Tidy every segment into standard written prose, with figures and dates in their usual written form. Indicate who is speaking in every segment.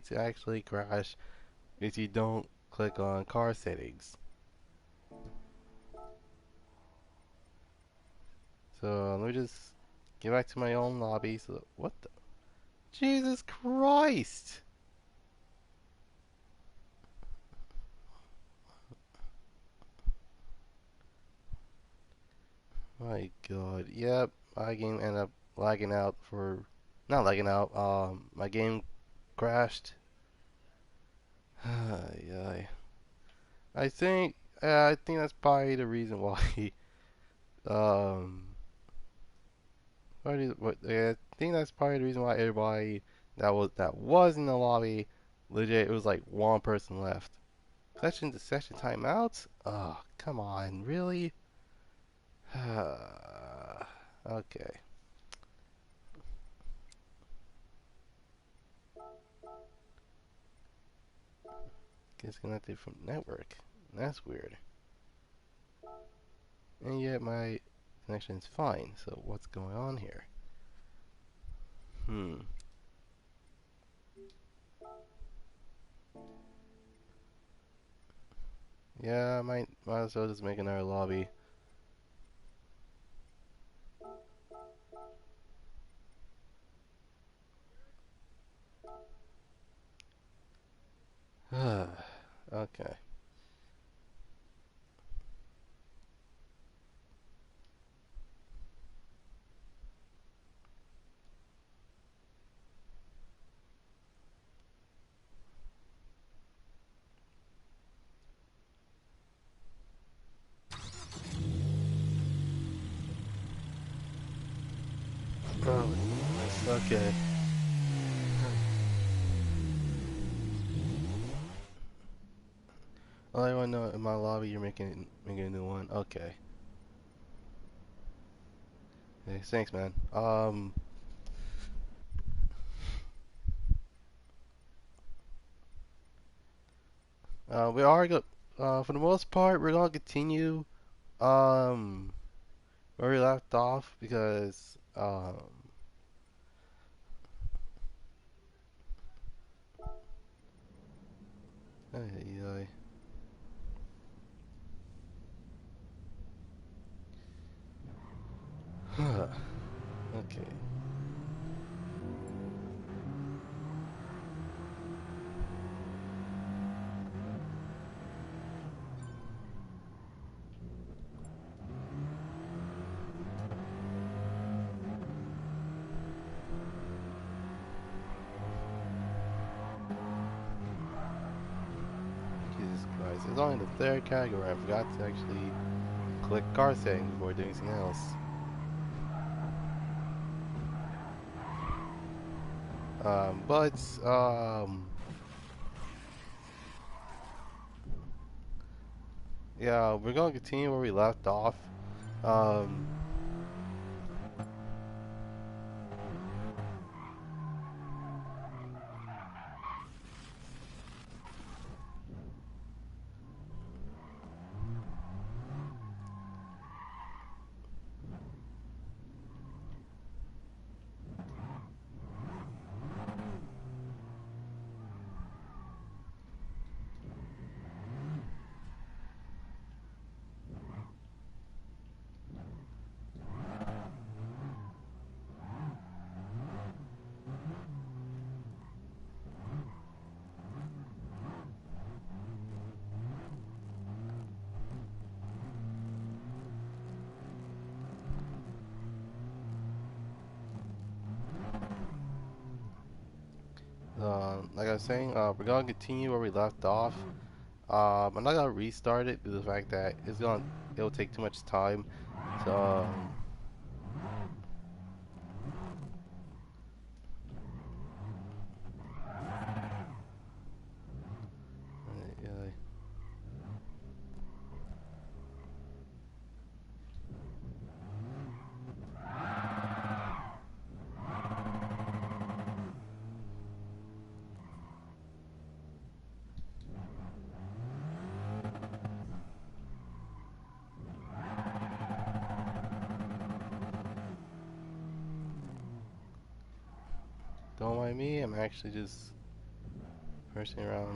Speaker 1: to actually crash if you don't click on car settings. So let me just get back to my own lobby. So what the? Jesus Christ! My God. Yep, my game ended up lagging out for not lagging out. My game crashed. Yeah, I think that's probably the reason why. Um, I think that's probably the reason why everybody that was in the lobby, legit, it was like one person left. Session timeouts? Oh, come on, really? Okay. Disconnected from network. That's weird. And yet my connection is fine. So what's going on here? Hmm. Yeah, I might as well just make another lobby. Okay. Oh, okay. All I want to know in my lobby, you're making a new one. Okay. Hey, thanks, man. We are go. For the most part, we're gonna continue um where we left off because ay, ay. Okay. Jesus Christ. It's only the third category. I forgot to actually click car settings before doing anything else. But yeah, we're gonna continue where we left off. Um, like I was saying, we're gonna continue where we left off. I'm not gonna restart it due to the fact that it'll take too much time. So, yeah. Don't mind me. I'm actually just First around.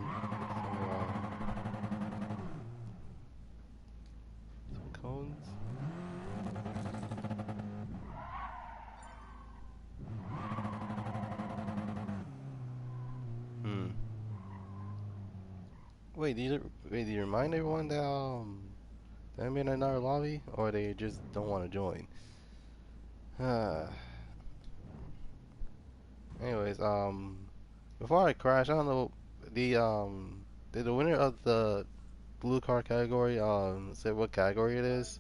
Speaker 1: Some cones. Hmm. Wait, do you remind everyone that I'm in another lobby, or they just don't want to join? Anyways, before I crash, I don't know did the winner of the blue car category say what category it is?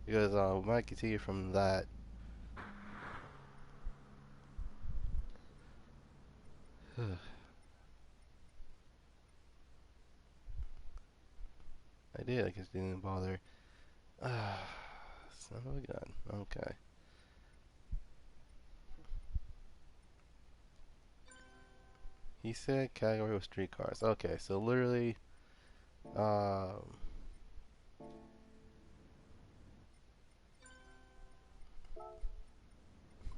Speaker 1: Because we might continue from that. I did. I guess didn't bother. Son of a gun. Okay. He said category was street cars. Okay, so literally, um,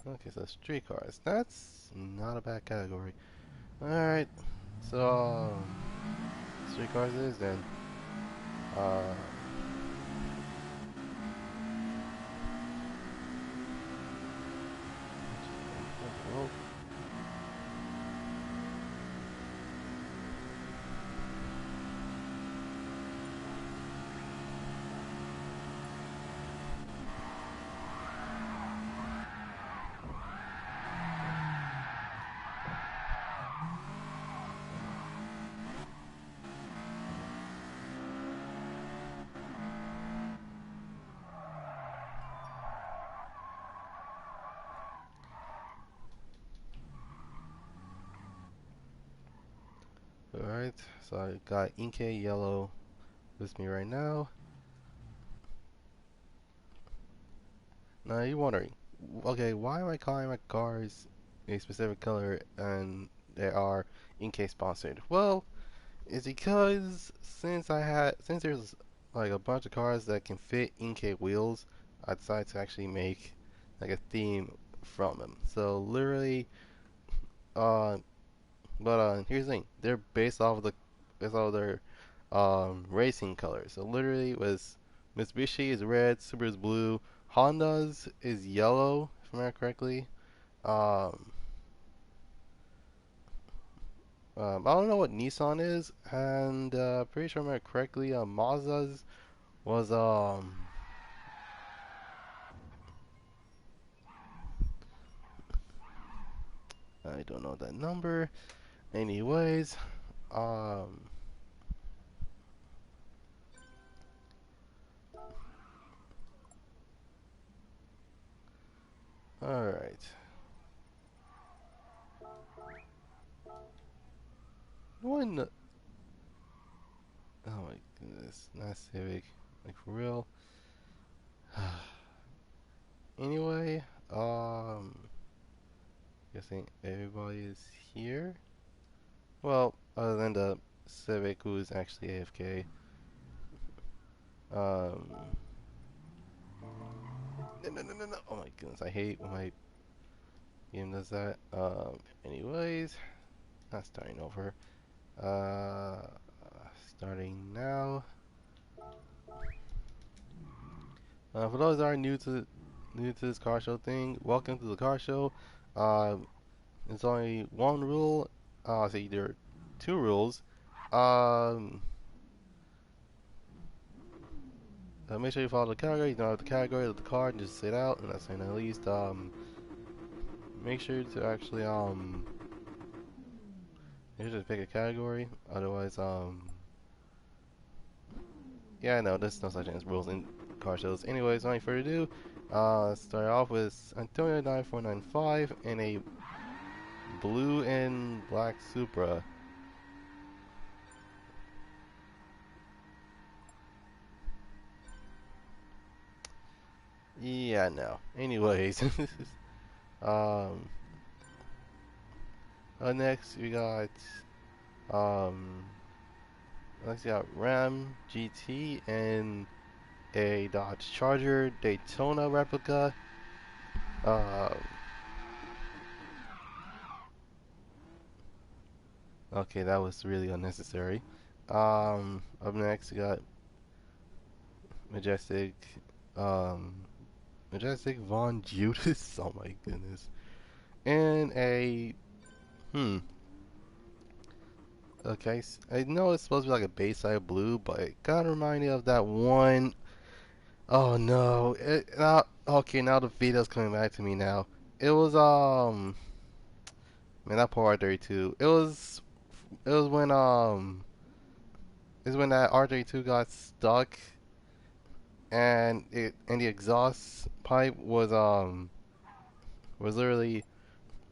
Speaker 1: okay, so street cars. That's not a bad category. All right. So street cars it is then. Uh, well, all right. So I got Inkay yellow with me right now. Now you're wondering, okay, why am I calling my cars a specific color and they are Inkay sponsored? Well, it's because since there's like a bunch of cars that can fit Inkay wheels, I decided to actually make like a theme from them. So literally, uh, but here's the thing: they're based off of their racing colors. So literally, it was Mitsubishi is red, Subaru is blue, Honda's is yellow, if I remember correctly. Um, I don't know what Nissan is, and pretty sure I remember correctly. Mazda's was I don't know that number. Anyways, um, all right. One. Oh my goodness, not Civic. Like for real. Anyway, guessing everybody is here. Well, other than the Civic who's actually AFK. Um, no. Oh my goodness, I hate when my game does that. Anyways, not starting over. Uh, starting now. For those that are new to this car show thing, welcome to the car show. Uh, there's only one rule. So there are two rules. Um, make sure you follow the category. You know the category of the car and just sit out. And that's saying at least make sure to actually you just pick a category. Otherwise yeah, no, there's no such thing as rules in car shows. Anyways, without any further ado, let's start off with Antonio 9495 in a blue and black Supra. Yeah, no. Anyways, um, next we got um, next we got Ram GT and a Dodge Charger Daytona replica. Uh, Okay, that was really unnecessary. Up next, we got Majestic, um, Majestic Von Judas. Oh my goodness. And a, hmm. Okay, I know it's supposed to be like a Bayside blue, but it kind of reminded me of that one. Oh no. Okay, now the video's coming back to me now. It was, man, that poor R32. It was when, is when that R32 got stuck and the exhaust pipe was literally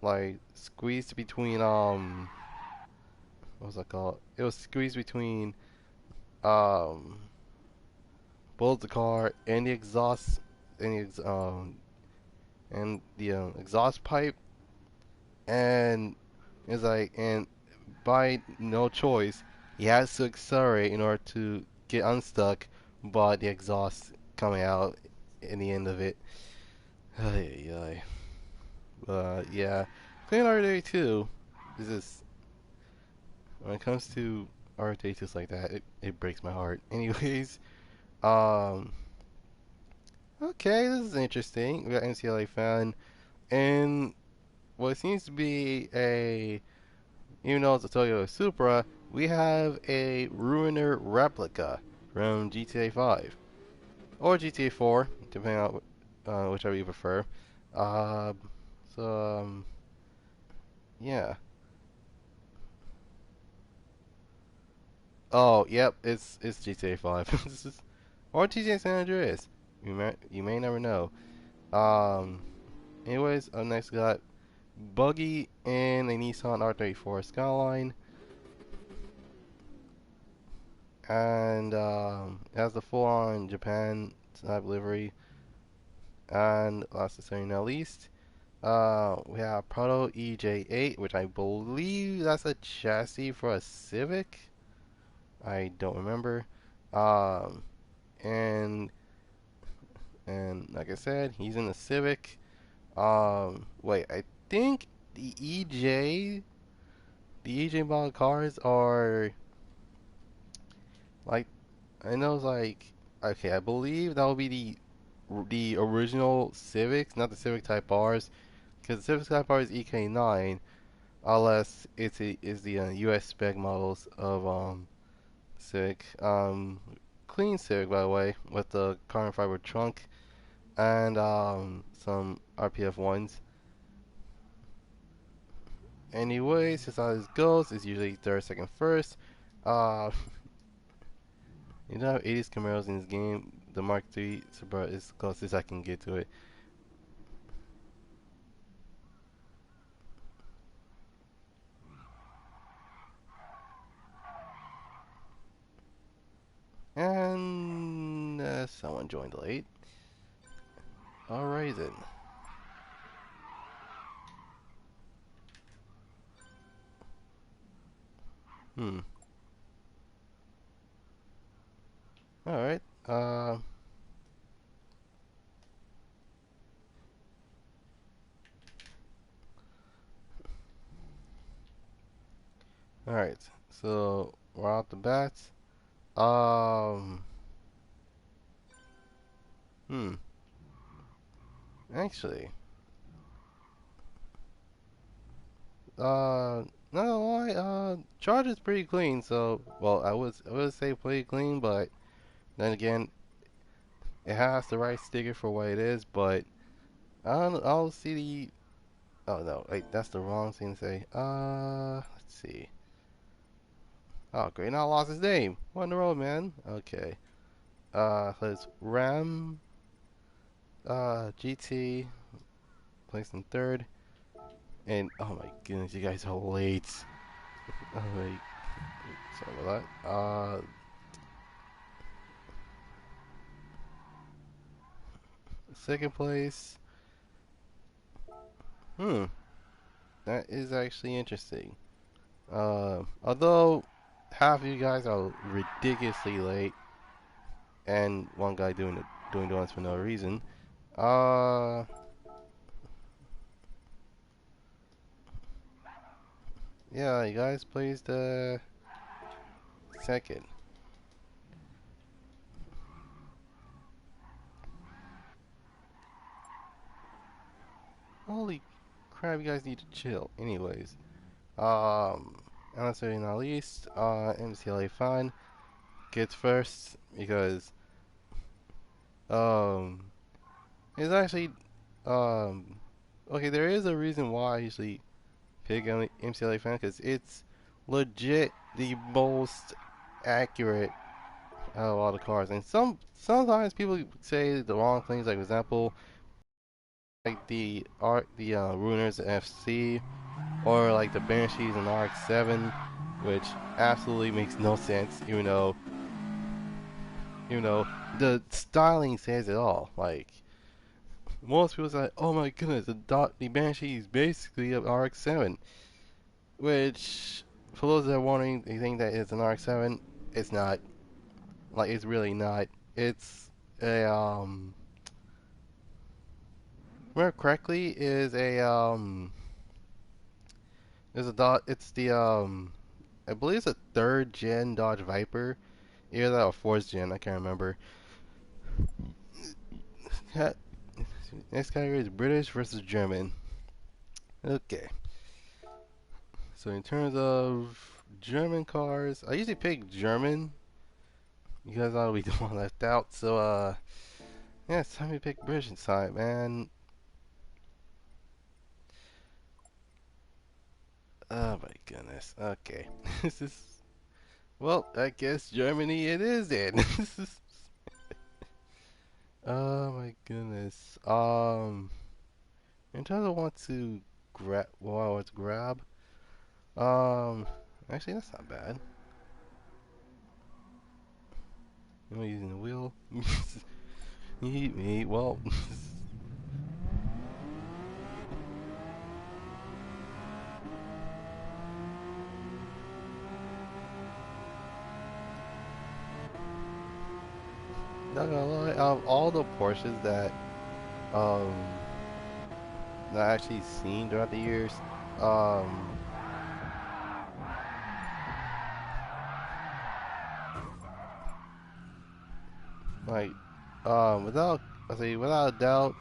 Speaker 1: like squeezed between what was that called? It was squeezed between um both the car and the exhaust and the exhaust pipe, and it's like, and by no choice he has to accelerate in order to get unstuck, but the exhaust coming out in the end of it. Ay, ay. Yeah, playing R32 is just, when it comes to R32s like that, it breaks my heart. Anyways, um, okay, this is interesting. We got NCLA fan, and what seems to be a, even though it's a Toyota Supra, we have a Ruiner replica from GTA 5 or GTA 4, depending on whichever you prefer. Uh, so yeah. Oh, yep, it's GTA 5. This is, or GTA San Andreas. You may never know. Um, anyways, up next we got Buggy in a Nissan R34 Skyline, and it has the full-on Japan type livery. And last but certainly not least, we have Proto EJ8, which I believe that's a chassis for a Civic. I don't remember. Um, and like I said, he's in the Civic. Wait, I think the EJ, the EJ model cars are like, I know it's like, okay, I believe that will be the original Civics, not the Civic Type R's, because the Civic Type R is EK9, unless is the US spec models of Civic. Clean Civic, by the way, with the carbon fiber trunk and some RPF ones. Anyways, as how this goes, it's usually third, second, first. Uh, you don't have 80s Camaros in this game. The Mark III Subaru is closest I can get to it. And someone joined late. Alright then. Hmm. Alright. Alright. So we're out the bats. Um. Hmm. Actually. Not gonna lie. Charge is pretty clean. So, well, I would say pretty clean, but then again, it has the right sticker for what it is. But I'll see the. Oh no, wait, that's the wrong thing to say. Let's see. Oh, great, now I lost his name. What in the road, man? Okay. So it's Ram, GT, placed in third. And, oh my goodness, you guys are late. Oh, wait, sorry about that. Second place. Hmm, that is actually interesting. Although half of you guys are ridiculously late, and one guy doing donuts for no reason. Uh, yeah, you guys placed second. Holy crap, you guys need to chill. Anyways, um, and last but not least, MCLA Fun gets first because um, it's actually okay. There is a reason why I usually pick MCLA Fan because it's legit the most accurate out of all the cars. And sometimes people say the wrong things. Like for example, like the Ruiners FC or like the Banshees and RX-7, which absolutely makes no sense. Even though the styling says it all. Like most people say, "Oh my goodness, the Banshee is basically an RX-7," which for those that are wondering, they think that it's an RX-7. It's not. Like it's really not. It's a remember correctly, is a dot. It's the I believe it's a third gen Dodge Viper, either that or fourth gen. I can't remember. Next category is British versus German. Okay, so in terms of German cars, I usually pick German because I'll be the one left out. So yeah, it's time to pick British inside, man. Oh my goodness. Okay, this is well. I guess Germany it is then. Oh my goodness. In terms of what to grab, what I want to grab, um, actually that's not bad. Am I using the wheel? Me, well, not gonna lie, out of all the Porsches um that I actually seen throughout the years, um, like, without, I say without a doubt,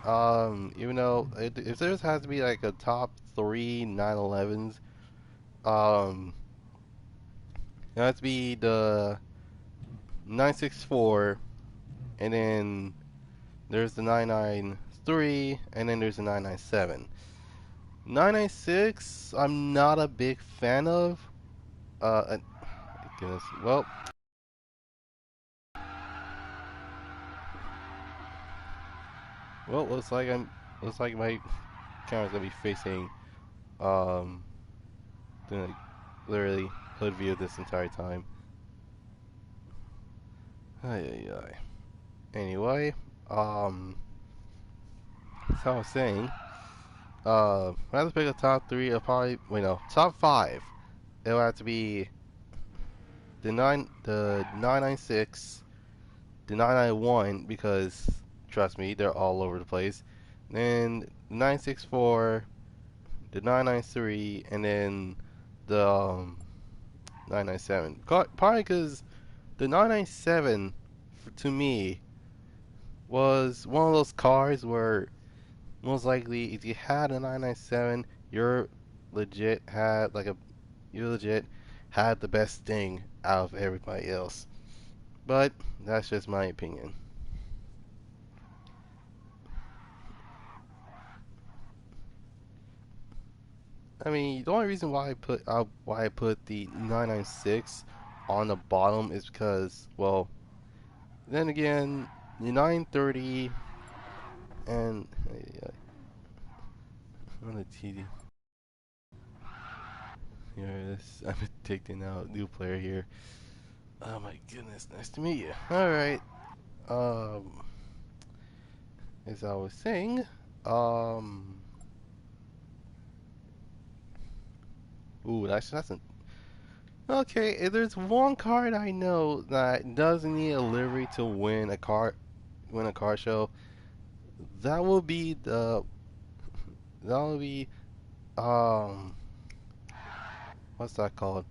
Speaker 1: even though if there has to be like a top three 911s, um, it has to be the 964, and then there's the 993, and then there's the 997. 996, I'm not a big fan of. Goodness. Well, looks like my camera's gonna be facing, um, the, literally hood view this entire time. Ay, ay, ay. Anyway, as I was saying, if I have to pick a top three, I'll probably, wait, no, top five. It'll have to be the 996, the 991 because trust me, they're all over the place. Then the 964, the 993, and then the 997. Probably because the 997 to me was one of those cars where most likely if you had a 997, legit had like a you legit had the best thing out of everybody else. But that's just my opinion. I mean, the only reason why I put the 996 on the bottom is because, well, then again, the 930 and on the TD. Here, this I'm taking out new player here. Oh my goodness, nice to meet you. All right. Um, as I was saying, um, ooh, that's an okay. If there's one card I know that doesn't need a livery to win a car show, that will be the that will be um what's that called?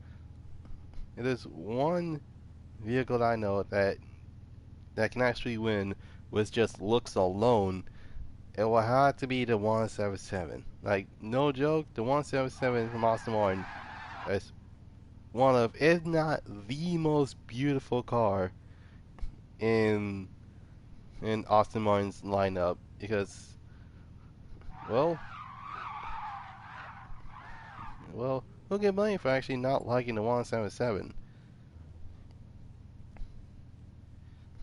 Speaker 1: There's one vehicle that I know that can actually win with just looks alone. It will have to be the 177. Like, no joke, the 177 from Aston Martin is one of, if not the most beautiful car in Aston Martin's lineup. Because, well, who'll get blamed for actually not liking the 177?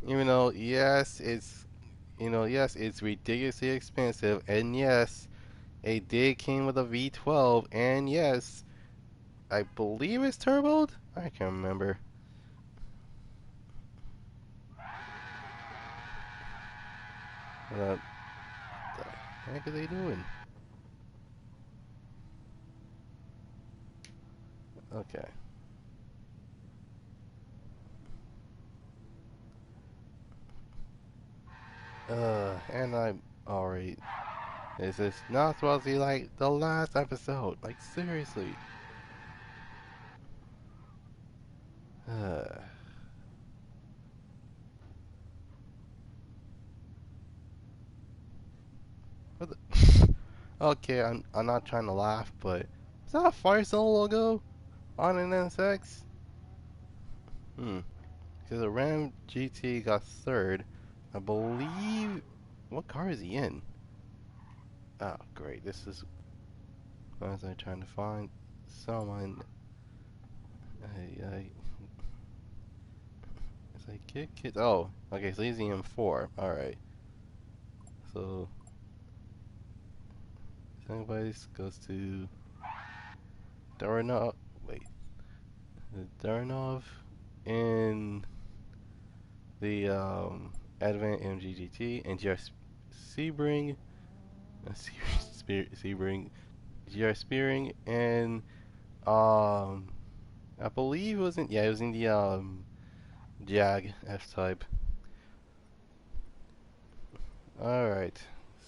Speaker 1: Even though, yes, yes, it's ridiculously expensive, and yes, it did came with a V12, and yes, I believe it's turboed? I can't remember. What the heck are they doing? Okay. And I'm alright. This is not supposed to be like the last episode. Like, seriously. Uh, what the? Okay, I'm not trying to laugh, but is that a Firestone logo on an NSX? Hmm. Because the Ram GT got third. I believe. What car is he in? Oh, great. This is. As I'm trying to find someone. I it's like kid. Oh, okay. So he's the M4. All right. So everybody goes to Darnov. Wait, Darnov in the Advent MGGT and GR Sebring, Sebring, GR Spearing, and I believe it was in it was in the Jag F type. All right,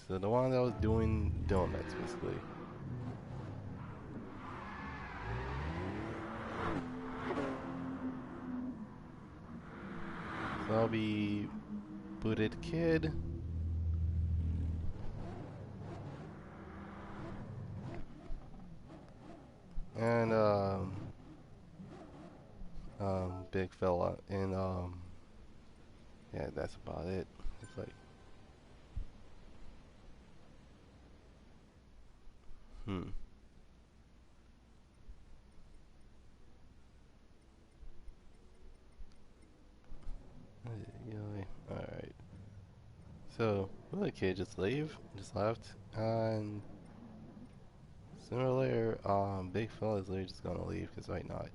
Speaker 1: so the one that was doing donuts basically. So I'll be Booted Kid. And big fella, and yeah, that's about it. It's like, hmm, yeah, all right. So, will the kid just left, and sooner or later, big fella's literally just gonna leave because why not?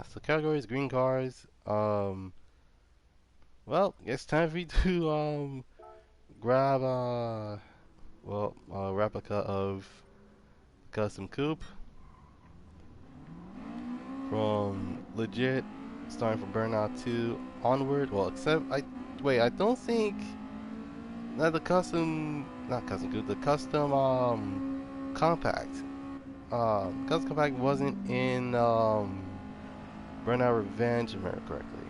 Speaker 1: So categories, green cars. Well, it's time for you to grab a replica of custom coupe from legit, starting from Burnout 2 onward. Well, except I don't think that the not custom coupe, the custom compact, custom compact wasn't in Burnout Revenge, if I remember correctly.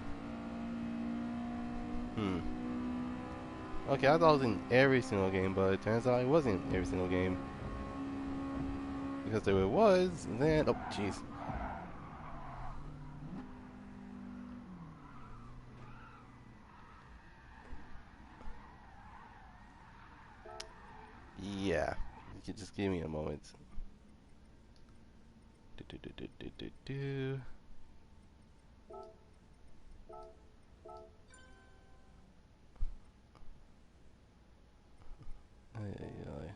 Speaker 1: Hmm. Okay, I thought it was in every single game, but it turns out it wasn't in every single game. Because if it was, then oh jeez. Yeah. You can just give me a moment. Do, do, do, do, do, do, do. Ay, ay, ay.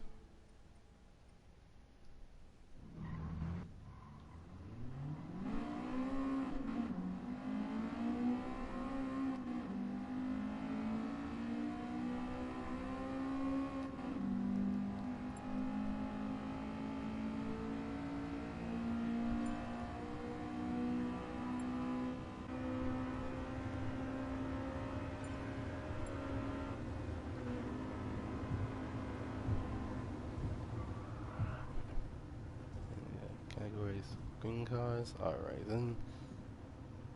Speaker 1: Green cars. Alright then.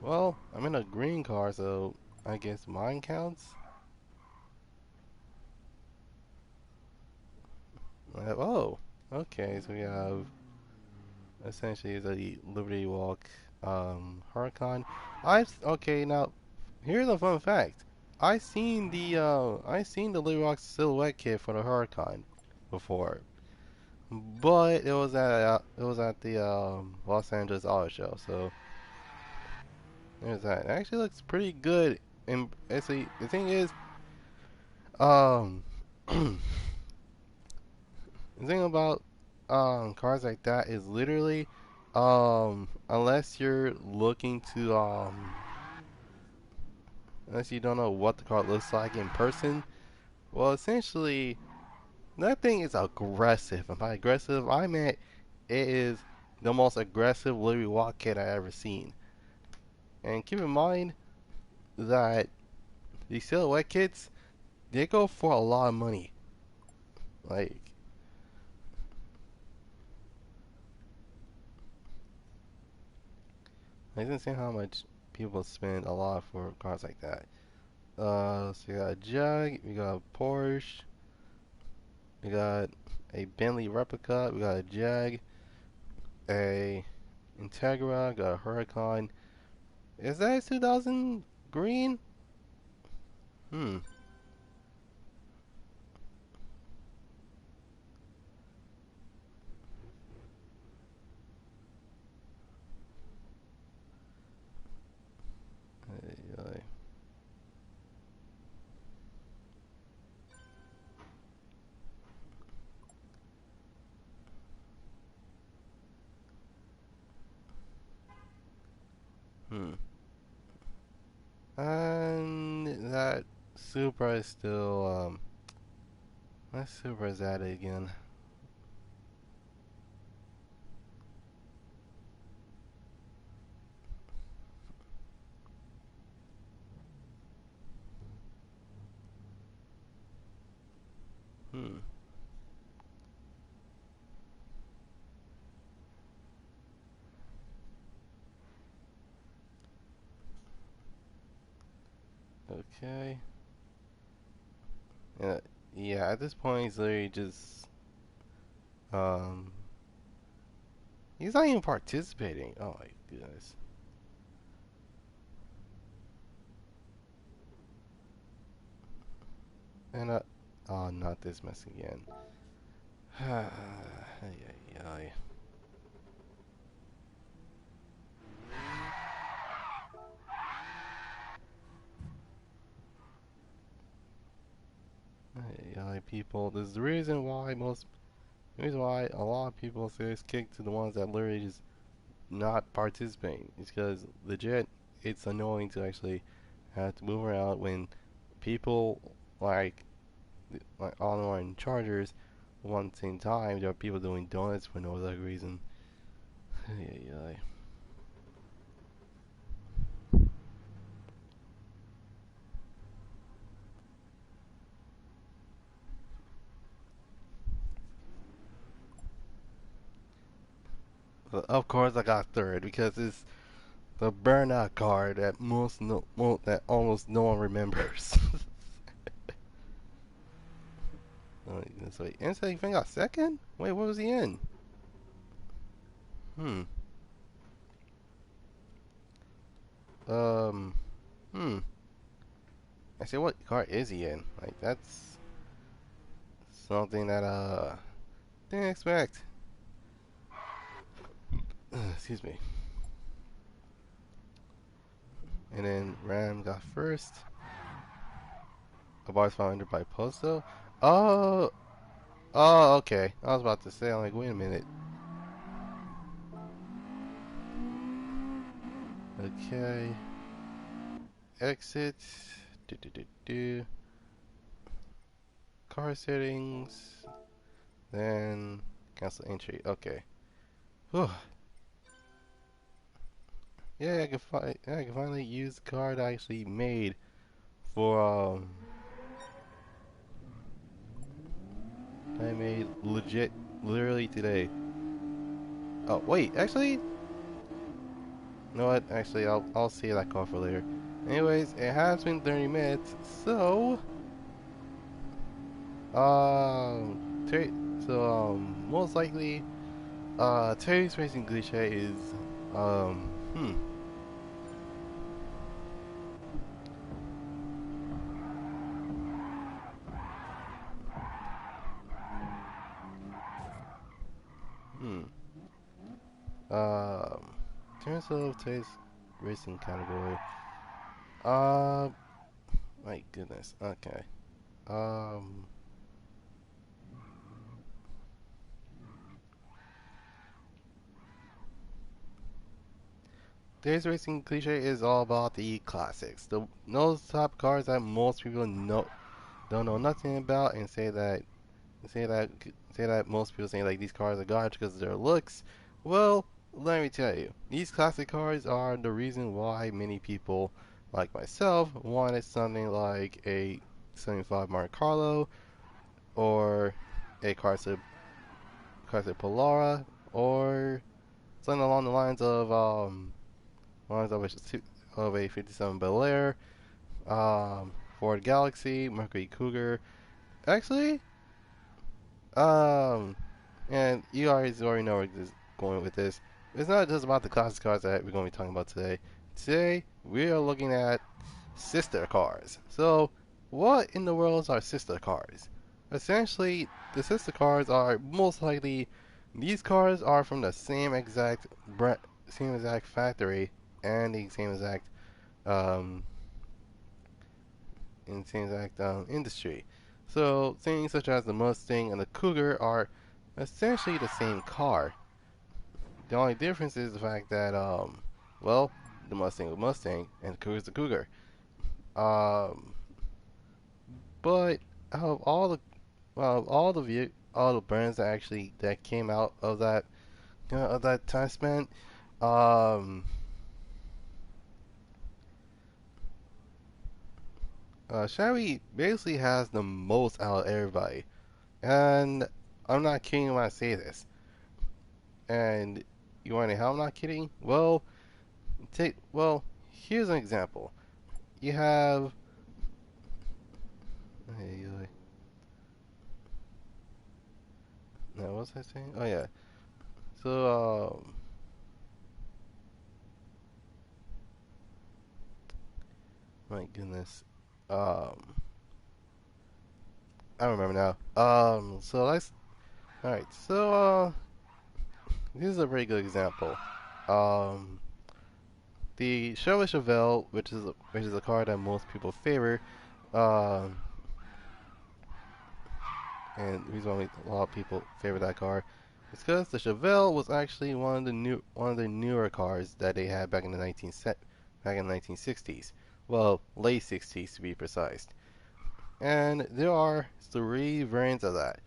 Speaker 1: Well, I'm in a green car, so I guess mine counts. Oh, okay. So we have essentially the Liberty Walk Huracan. Okay now. Here's a fun fact. I seen the Liberty Walk silhouette kit for the Huracan before, but it was at the Los Angeles Auto Show. So there's that. It actually looks pretty good. And actually, the thing is, um, the thing about cars like that is literally unless you're looking to unless you don't know what the car looks like in person, well essentially that thing is aggressive. And by aggressive I meant it is the most aggressive Liberty Walk kit I ever seen. And keep in mind that these silhouette kits, they go for a lot of money. Like, I didn't see how much people spend a lot for cars like that. So we got a Jag, we got a Porsche, we got a Bentley replica, we got a Jag, a Integra, got a Huracan. Is that 2000 green? Hmm. Uh, Hmm. And that Supra is still what Supra is that again? Hmm. Okay. Yeah, yeah, at this point he's literally just um he's not even participating. Oh my goodness. And oh, not this mess again. Ay, ay, ay. Ay, ay, people. This is the reason why a lot of people say it's kicked to the ones that literally just not participating. It's because legit, it's annoying to actually have to move around when people like online chargers one at the same time. There are people doing donuts for no other reason. Ay, ay, ay. But of course, I got third because it's the burnout card that that almost no one remembers. So Inside even got second? Wait, what was he in? Hmm. Um. Hmm. I say, what car is he in? Like that's something that didn't expect. Excuse me. And then Ram got first. A bar's 500 by Posto. Oh. Oh, okay. I was about to say, I'm like, wait a minute. Okay. Exit. Do do do do. Car settings. Then cancel entry. Okay. Whew. Yeah, I can finally use the card I actually made for I made legit literally today. Oh wait, actually, You know what? Actually, I'll save that call for later. Anyways, it has been 30 minutes, so Terry, most likely, Terry's racing cliche is um, hmm, hmm, um, in terms of Terry's racing category, uh, my goodness, okay, um. Today's racing cliche is all about the classics. Those top cars that most people don't know nothing about and say that say that most people say like these cars are garbage because of their looks. Well, let me tell you, these classic cars are the reason why many people, like myself, wanted something like a 75 Monte Carlo or a Chrysler Polara or something along the lines of a 57 Bel Air, Ford Galaxy, Mercury Cougar. Actually, um, and you guys already know where this is going with this. It's not just about the classic cars that we're going to be talking about today. Today, we are looking at sister cars. So, what in the world are sister cars? Essentially, the sister cars are most likely these cars are from the same exact factory and the um, same exact industry. So things such as the Mustang and the Cougar are essentially the same car. The only difference is the fact that well, the Mustang is a Mustang and the Cougar is the Cougar. Um, but out of all the all the brands that came out of that time span, um, Chevy basically has the most out of everybody, and I'm not kidding when I say this. And you want to know how I'm not kidding? Here's an example. You have hey, no, what was I saying? Oh yeah. So my goodness. Um, I don't remember now. So let's. All right. This is a very good example. Um, the Chevelle, which is a car that most people favor. Um, and the reason why a lot of people favor that car is because the Chevelle was actually one of the newer cars that they had back in the 1960s. Well, late 60s to be precise. And there are three variants of that.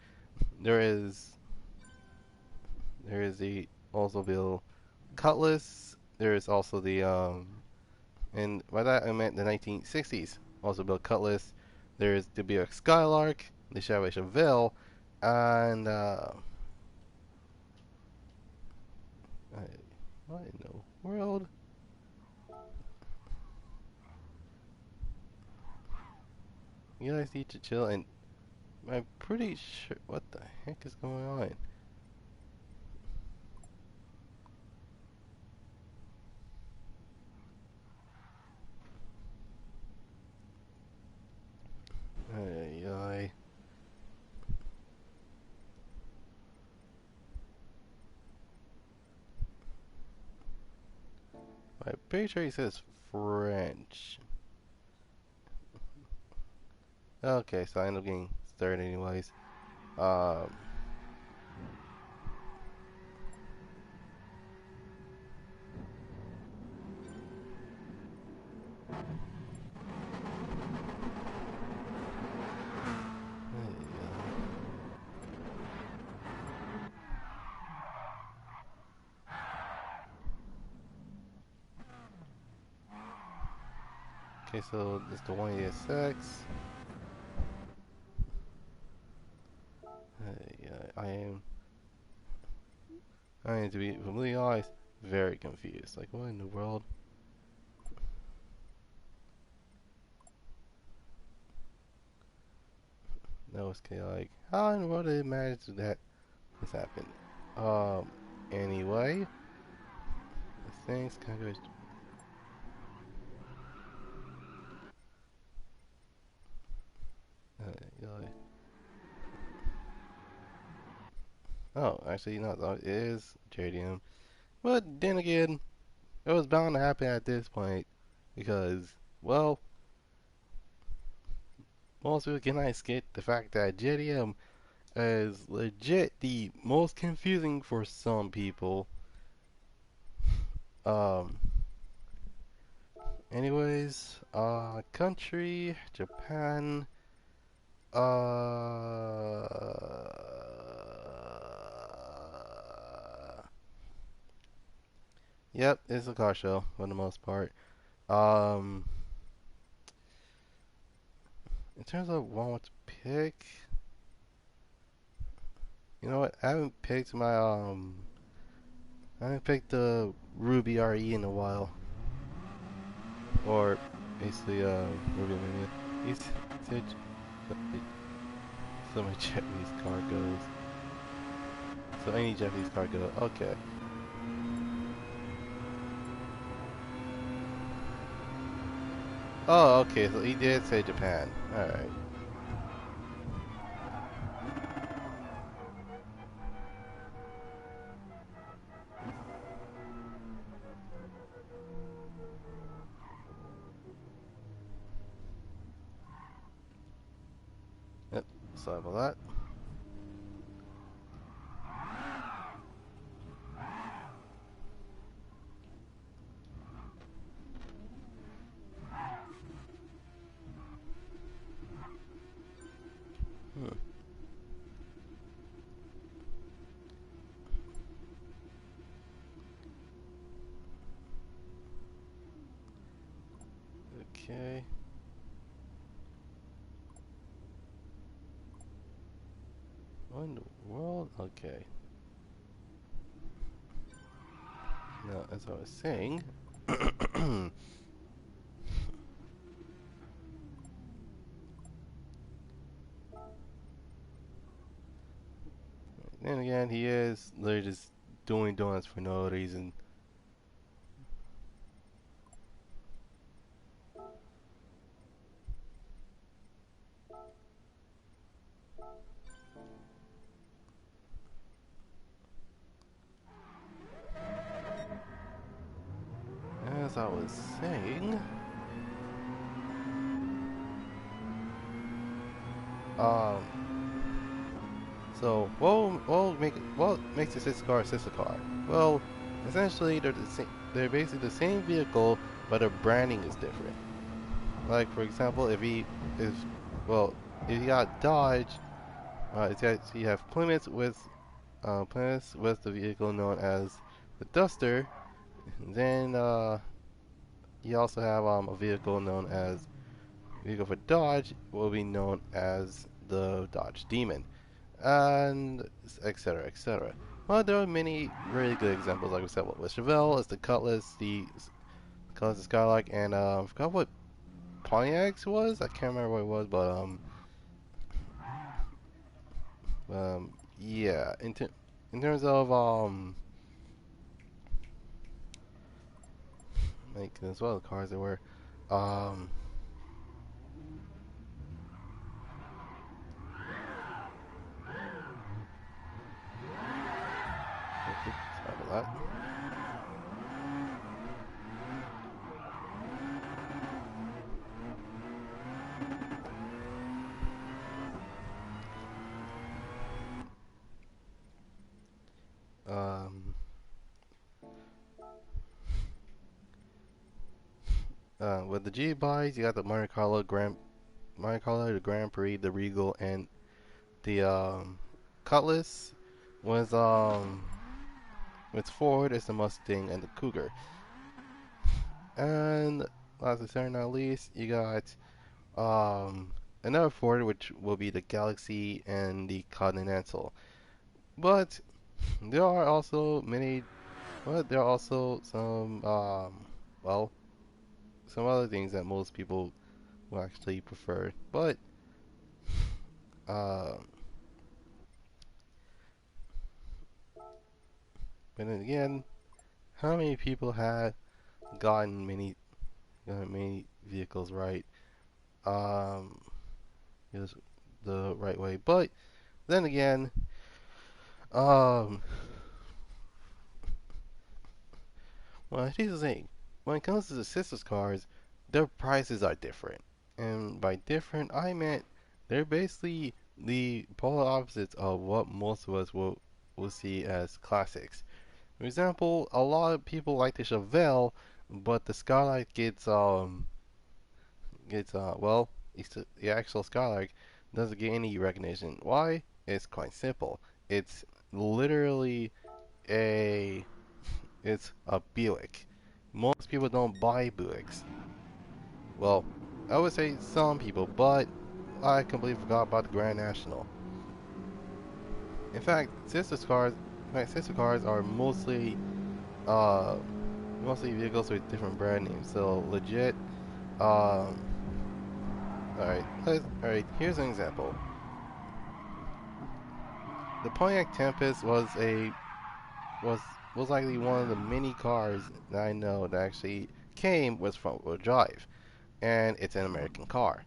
Speaker 1: There is there is the Oldsmobile Cutlass. There is also and by that I meant the 1960s Oldsmobile Cutlass. There is the Buick Skylark, the Chevy Chevelle, and what in the world? You guys need to chill. And I'm pretty sure. What the heck is going on? Ay, ay. I'm pretty sure he says French. Okay, so I end up getting started anyways. Um. Okay, so this is the 186. I am. I am to be completely honest. very confused. Like, what in the world? That was chaotic. How in the world did it manage that this happened? Um, anyway, the things kind of. Uh, oh, actually, no, it is JDM. But then again, it was bound to happen at this point because, well, most people cannot escape the fact that JDM is legit the most confusing for some people. Um, anyways, country, Japan, yep, it's a car show for the most part. Um, in terms of what to pick, you know what? I haven't picked the Ruby RE in a while, or basically Ruby Mania. He's such so many Japanese car goes. So any Japanese car go. Okay. Oh, okay. So he did say Japan. All right. Yep. Sorry about that. Hmm. Okay. What in the world? Okay. Now, as I was saying, then again, he is literally just doing donuts for no reason. As I was saying, um, so what makes a sister car? Well, essentially they're the same. They're basically the same vehicle, but their branding is different. Like for example, if well if you got Dodge, you have Plymouth with the vehicle known as the Duster. And then you also have a vehicle known as vehicle for Dodge will be known as the Dodge Demon, and etc. etc. Well, there are many really good examples. Like we said, with Chevelle, it's the Cutlass, the Skylark, and I forgot what Pontiac's was. I can't remember what it was, but yeah. In terms of like as well the cars there were, um, sorry about that. With the G bikes, you got the Monte Carlo, the Grand Prix, the Regal, and the Cutlass. Was with Ford, it's the Mustang and the Cougar. And last but certainly not least, you got another Ford, which will be the Galaxy and the Continental. But there are also many but there are also some well, some other things that most people will actually prefer. Um, but then again, how many people had gotten many vehicles right? Um, is the right way. But then again, um, well, here's the thing. When it comes to the sisters cars, their prices are different. And by different, I meant they're basically the polar opposites of what most of us will see as classics. For example, a lot of people like the Chevelle, but the Skylark gets well, the actual Skylark doesn't get any recognition. Why? It's quite simple. It's literally a it's a Buick. Most people don't buy Buicks. Well, I would say some people, but I completely forgot about the Grand National. In fact, sister cars are uh mostly vehicles with different brand names. So legit, alright. Here's an example. The Pontiac Tempest was was likely one of the many cars that I know that actually came with front-wheel drive, and it's an American car.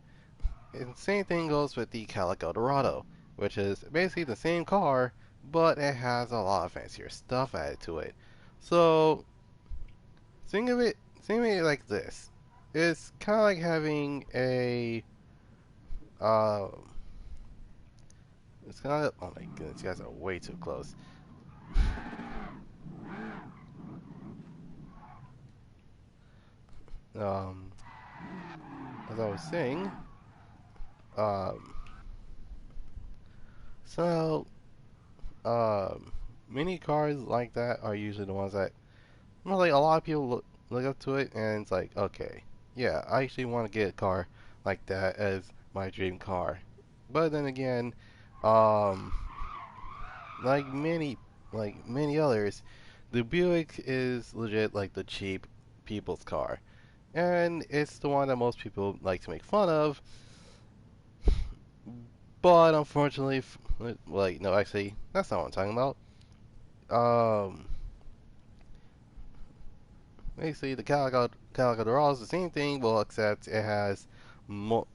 Speaker 1: And the same thing goes with the Cadillac Eldorado, which is basically the same car, but it has a lot of fancier stuff added to it. So think of it like this: it's kind of like having a uh, it's kind of oh my goodness, you guys are way too close. Um, as I was saying, um, so many cars like that are usually the ones that well, like a lot of people look up to it, and it's like, okay, yeah, I actually want to get a car like that as my dream car. But then again, um, like many others, the Buick is legit like the cheap people's car, and it's the one that most people like to make fun of. But unfortunately, like no, actually, that's not what I'm talking about. Um, Basically, the Calico Doral is the same thing, well, except it has more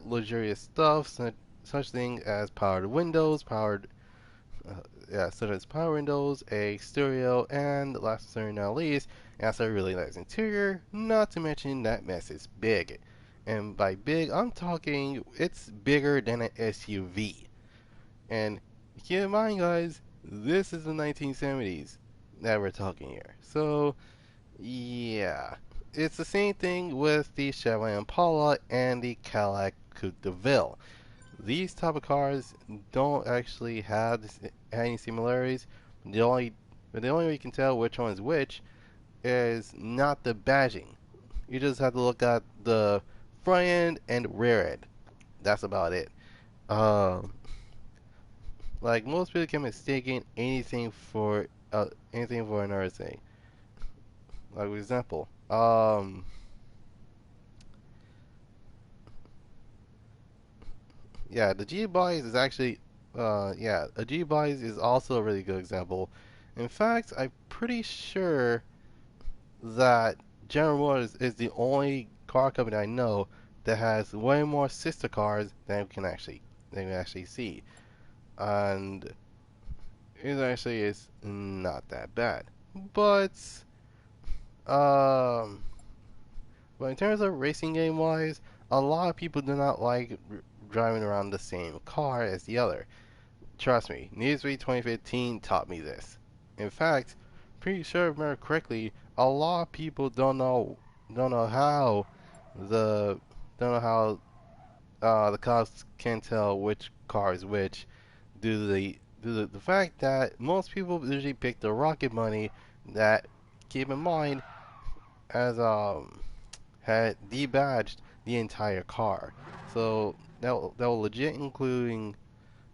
Speaker 1: luxurious stuff, such things as such as power windows, a stereo, and last but certainly not least, it has a really nice interior. Not to mention that mess is big, and by big, I'm talking it's bigger than an SUV. And keep in mind, guys, this is the 1970s that we're talking here, so. Yeah, it's the same thing with the Chevrolet Impala and the Cadillac Coupe de Ville. These type of cars don't actually have any similarities. The only the only way you can tell which one is which is not the badging. You just have to look at the front end and rear end. That's about it. Um, like most people can mistake anything for another thing. Like for example, yeah, the G Boys is actually, yeah, a G Boys is also a really good example. In fact, I'm pretty sure that General Motors is the only car company I know that has way more sister cars than we can actually see, and it actually is not that bad. But um, but in terms of racing game wise, a lot of people do not like driving around the same car as the other. Trust me, Newsweek 2015 taught me this. In fact, pretty sure if I remember correctly, a lot of people don't know how the don't know how the cops can tell which car is which due to the fact that most people usually pick the rocket money that keep in mind has had debadged the entire car. So that will legit including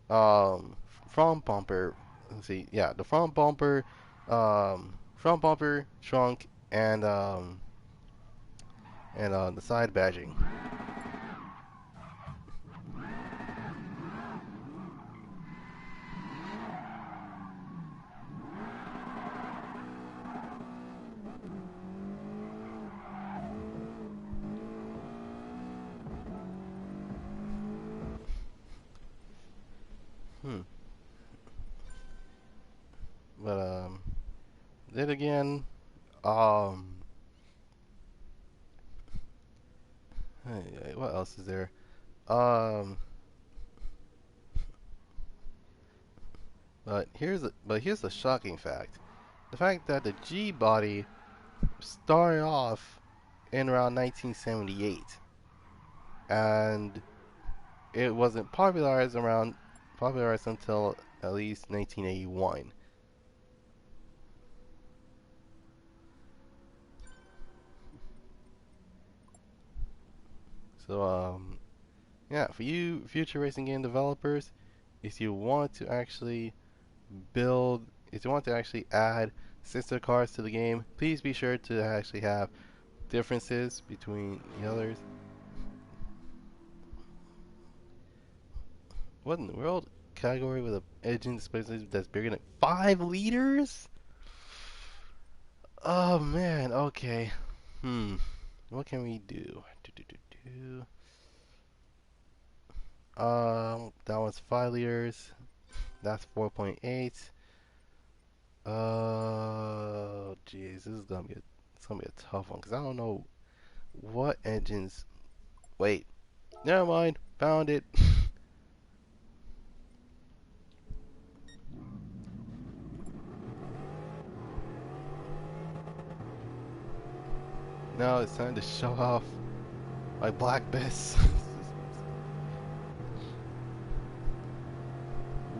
Speaker 1: um, front bumper. Let's see, yeah, the front bumper, front bumper, trunk, and the side badging. Hmm. But then again, um, what else is there? Um, but here's the shocking fact: the fact that the G body started off in around 1978, and it wasn't popularized until at least 1981. So yeah, for you future racing game developers, if you want to actually build, if you want to actually add sister cars to the game, please be sure to actually have differences between the others. What in the world? Category with a engine displacement that's bigger than 5 liters? Oh man, okay. Hmm. What can we do? That one's 5 liters. That's 4.8. Jeez, it's gonna be a tough one because I don't know what engines. Wait, never mind. Found it. Now it's time to show off my black best.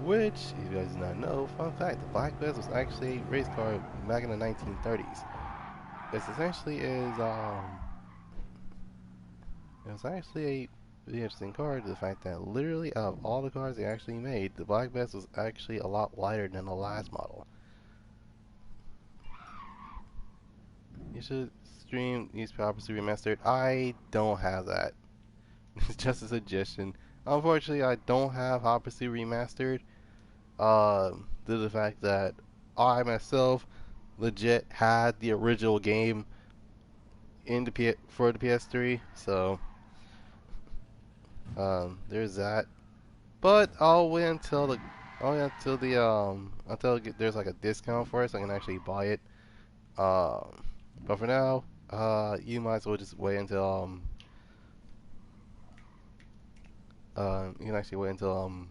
Speaker 1: Which, if you guys do not know, fun fact, the Black Best was actually a race car back in the 1930s. This essentially is it was actually a really interesting car to the fact that literally out of all the cars they actually made, the Black Best was actually a lot lighter than the last model. You should stream Need for Speed Remastered. I don't have that. It's just a suggestion. Unfortunately, I don't have Hot Pursuit Remastered. Due to the fact that I myself legit had the original game in for the PS3, so there's that. But I'll wait until there's like a discount for it, so I can actually buy it. Um, but for now, you might as well just wait until you can actually wait until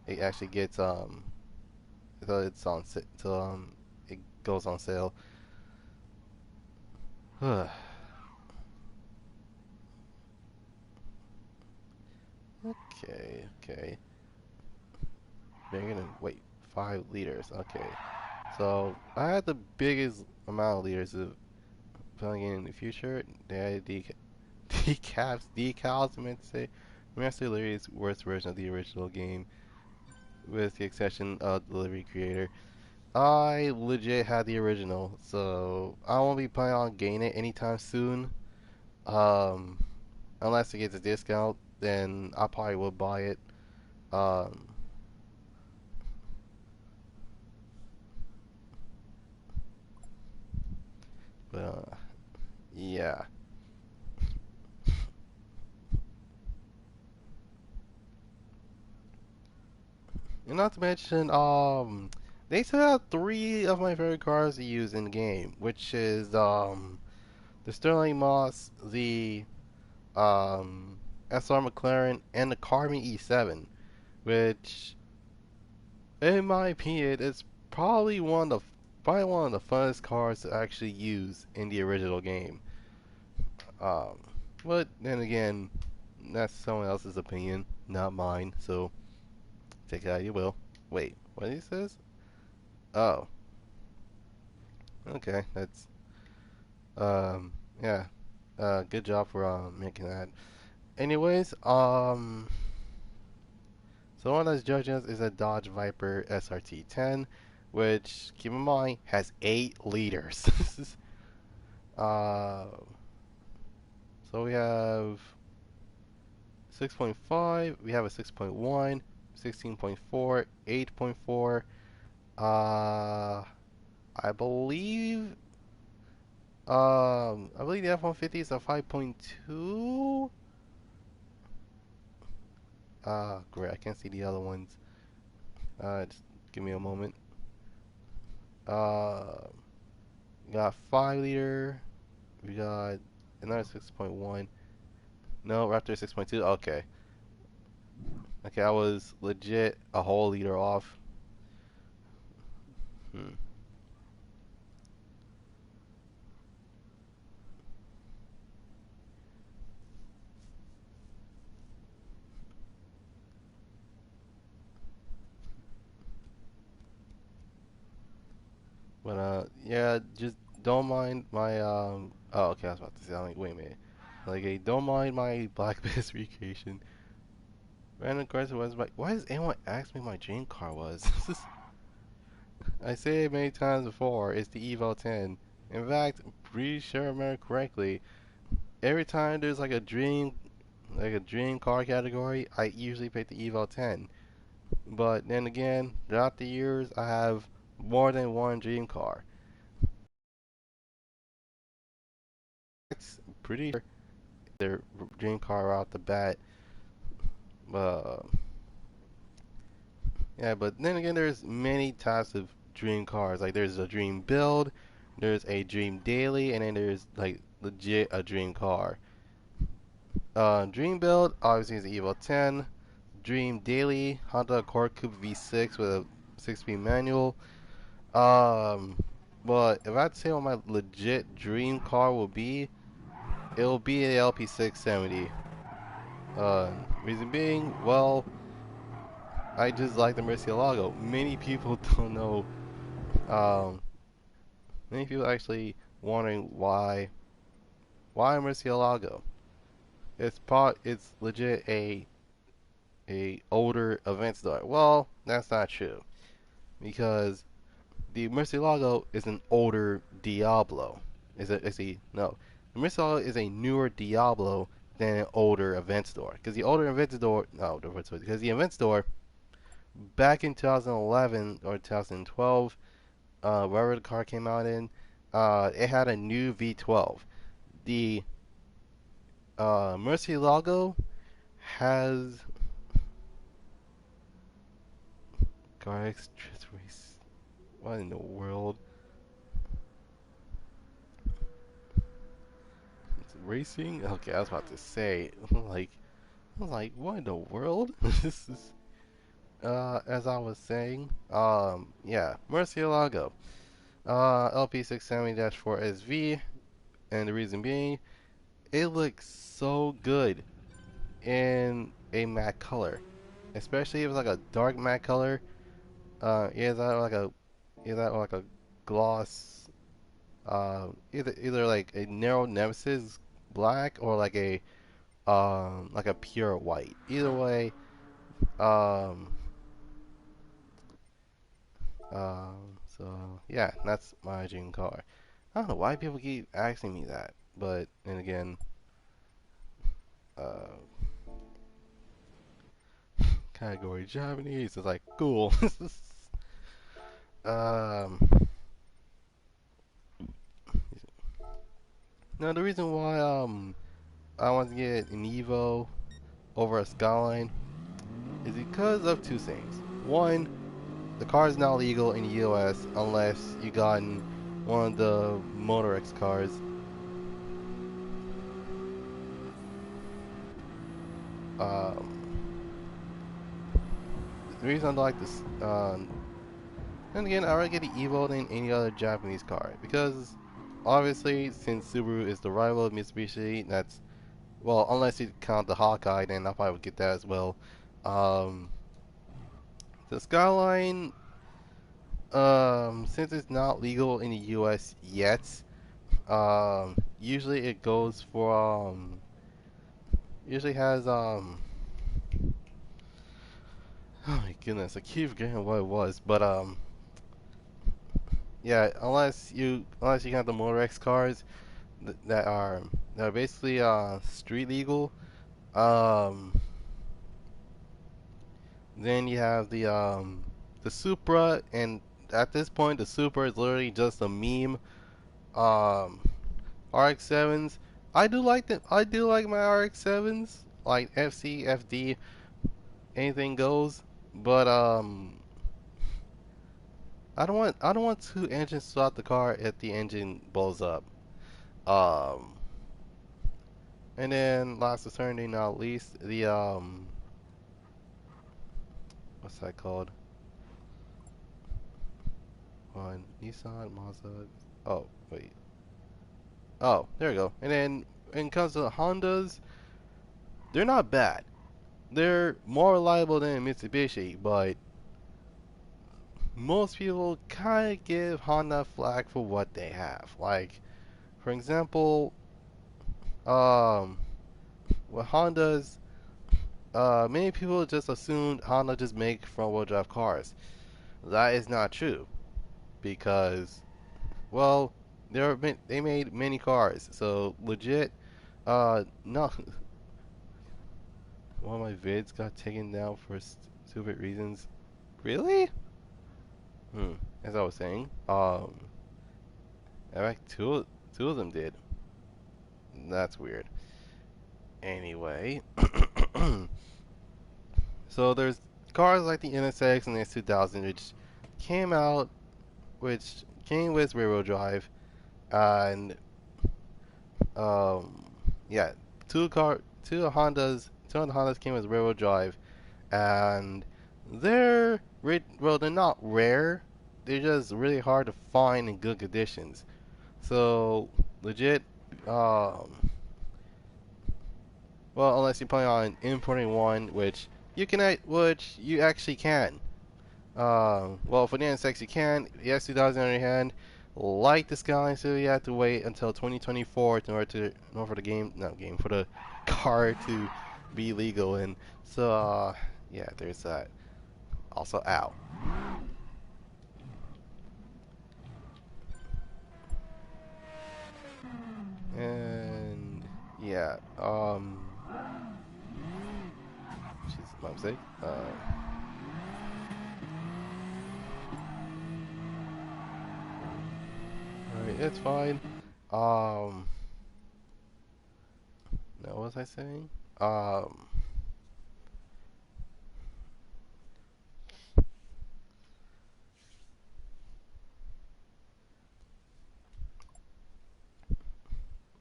Speaker 1: it actually gets until it's on till it goes on sale. Okay. They're gonna wait 5 liters. Okay. So I had the biggest amount of liters of filling in the future. They had decals, I meant to say. Master Larry's worst version of the original game, with the exception of Delivery Creator. I legit had the original, so I won't be planning on getting it anytime soon. Um, Unless it gets a discount, then I probably will buy it. Um, but yeah. And not to mention, they still have 3 of my favorite cars to use in the game, which is the Sterling Moss, the um, SR McLaren, and the Carbon E7, which, in my opinion, is probably one of the funnest cars to actually use in the original game. Um, but then again, that's someone else's opinion, not mine. So take it how you will. Wait, what he says? Oh, okay. Um, yeah. Good job for making that. Anyways, so one that's judging us is a Dodge Viper SRT10. which keep in mind has 8 liters. uh, so we have 6.5, we have a 6.1, 16.4, 8.4. I believe I believe the F-150 is a 5.2. Great, I can't see the other ones. Just give me a moment. Uh, we got 5 liter. We got another 6.1. No, Raptor 6.2. Okay. Okay, I was legit a whole liter off. Hmm. But yeah, just don't mind my Oh, okay, I was about to say. I'm like, wait a minute. Like, hey, don't mind my black specification. Random question was like, why does anyone ask me my dream car was? I say it many times before. It's the Evo 10. In fact, I'm pretty sure I remember correctly. Every time there's like a dream car category, I usually pick the Evo 10. But then again, throughout the years, I have more than one dream car. It's pretty sure their dream car out the bat. Uh, yeah, but then again, there's many types of dream cars. Like there's a dream build, there's a dream daily, and then there's like legit a dream car. Dream build obviously is the Evo 10. Dream daily Honda Accord Coupe V6 with a 6-speed manual. Um, but if I had to say what my legit dream car will be, it'll be a LP670. Reason being, well, I just like the Murcielago. Many people don't know. Um, many people actually wondering why Murcielago. It's legit a older event star. Well, that's not true because the Murcielago is an older Diablo. Is a no. The Murcielago is a newer Diablo than an older event store. Because the older event store, no, because the event store back in 2011 or 2012, wherever the car came out in, it had a new V12. The Murcielago has Garx Race. What in the world? It's racing? Okay, I was about to say, what in the world? This is, as I was saying, yeah, Murcielago, LP670-4SV, and the reason being, it looks so good in a matte color, especially if it's like a dark matte color. Either like a gloss, either like a narrow nemesis black or like a pure white. Either way, um, so yeah, that's my dream car. I don't know why people keep asking me that, but then again, uh, category Japanese is like cool. um, now the reason why I want to get an Evo over a Skyline is because of two things. One, the car is now legal in the US unless you gotten one of the Motor X cars. Um, the reason I like this, and again, I rather get the Evo than any other Japanese car because obviously, since Subaru is the rival of Mitsubishi, that's well, unless you count the Hawkeye, then I probably would get that as well. Um, the Skyline, since it's not legal in the US yet, usually it goes for usually has oh my goodness, I keep forgetting what it was, but yeah, unless you got the Motor X cars that are basically street legal. Um, then you have the Supra, and at this point the Supra is literally just a meme. Um, RX-7s. I do like them. I do like my RX-7s, like FC, FD, anything goes. But I don't want two engines throughout the car if the engine blows up. Um, and then last but certainly not least, the what's that called? On Nissan, Mazda. Oh wait. Oh, there we go. And then when it comes to the Hondas, they're not bad. They're more reliable than Mitsubishi, but most people kind of give Honda flack for what they have. Like, for example, um, with Hondas, many people just assumed Honda just make front-wheel drive cars. That is not true because, well, they made many cars. So legit, no, one of my vids got taken down for stupid reasons. Really? As I was saying, in fact, two of them did. That's weird. Anyway, so there's cars like the NSX and the S2000 came out, which came with rear-wheel drive, and um, yeah, two of the Hondas came with rear-wheel drive, and they're not rare, they're just really hard to find in good conditions. So legit, um, well, unless you plan on importing one, which you actually can. Well, for the NSX you can. The S2000 on your hand, like this guy, so you have to wait until 2024 in order for the game, not game, for the car to be legal. And so, yeah, there's that. Also, ow. And yeah, she's my mistake. Alright, it's fine. Um, now what was I saying? Um,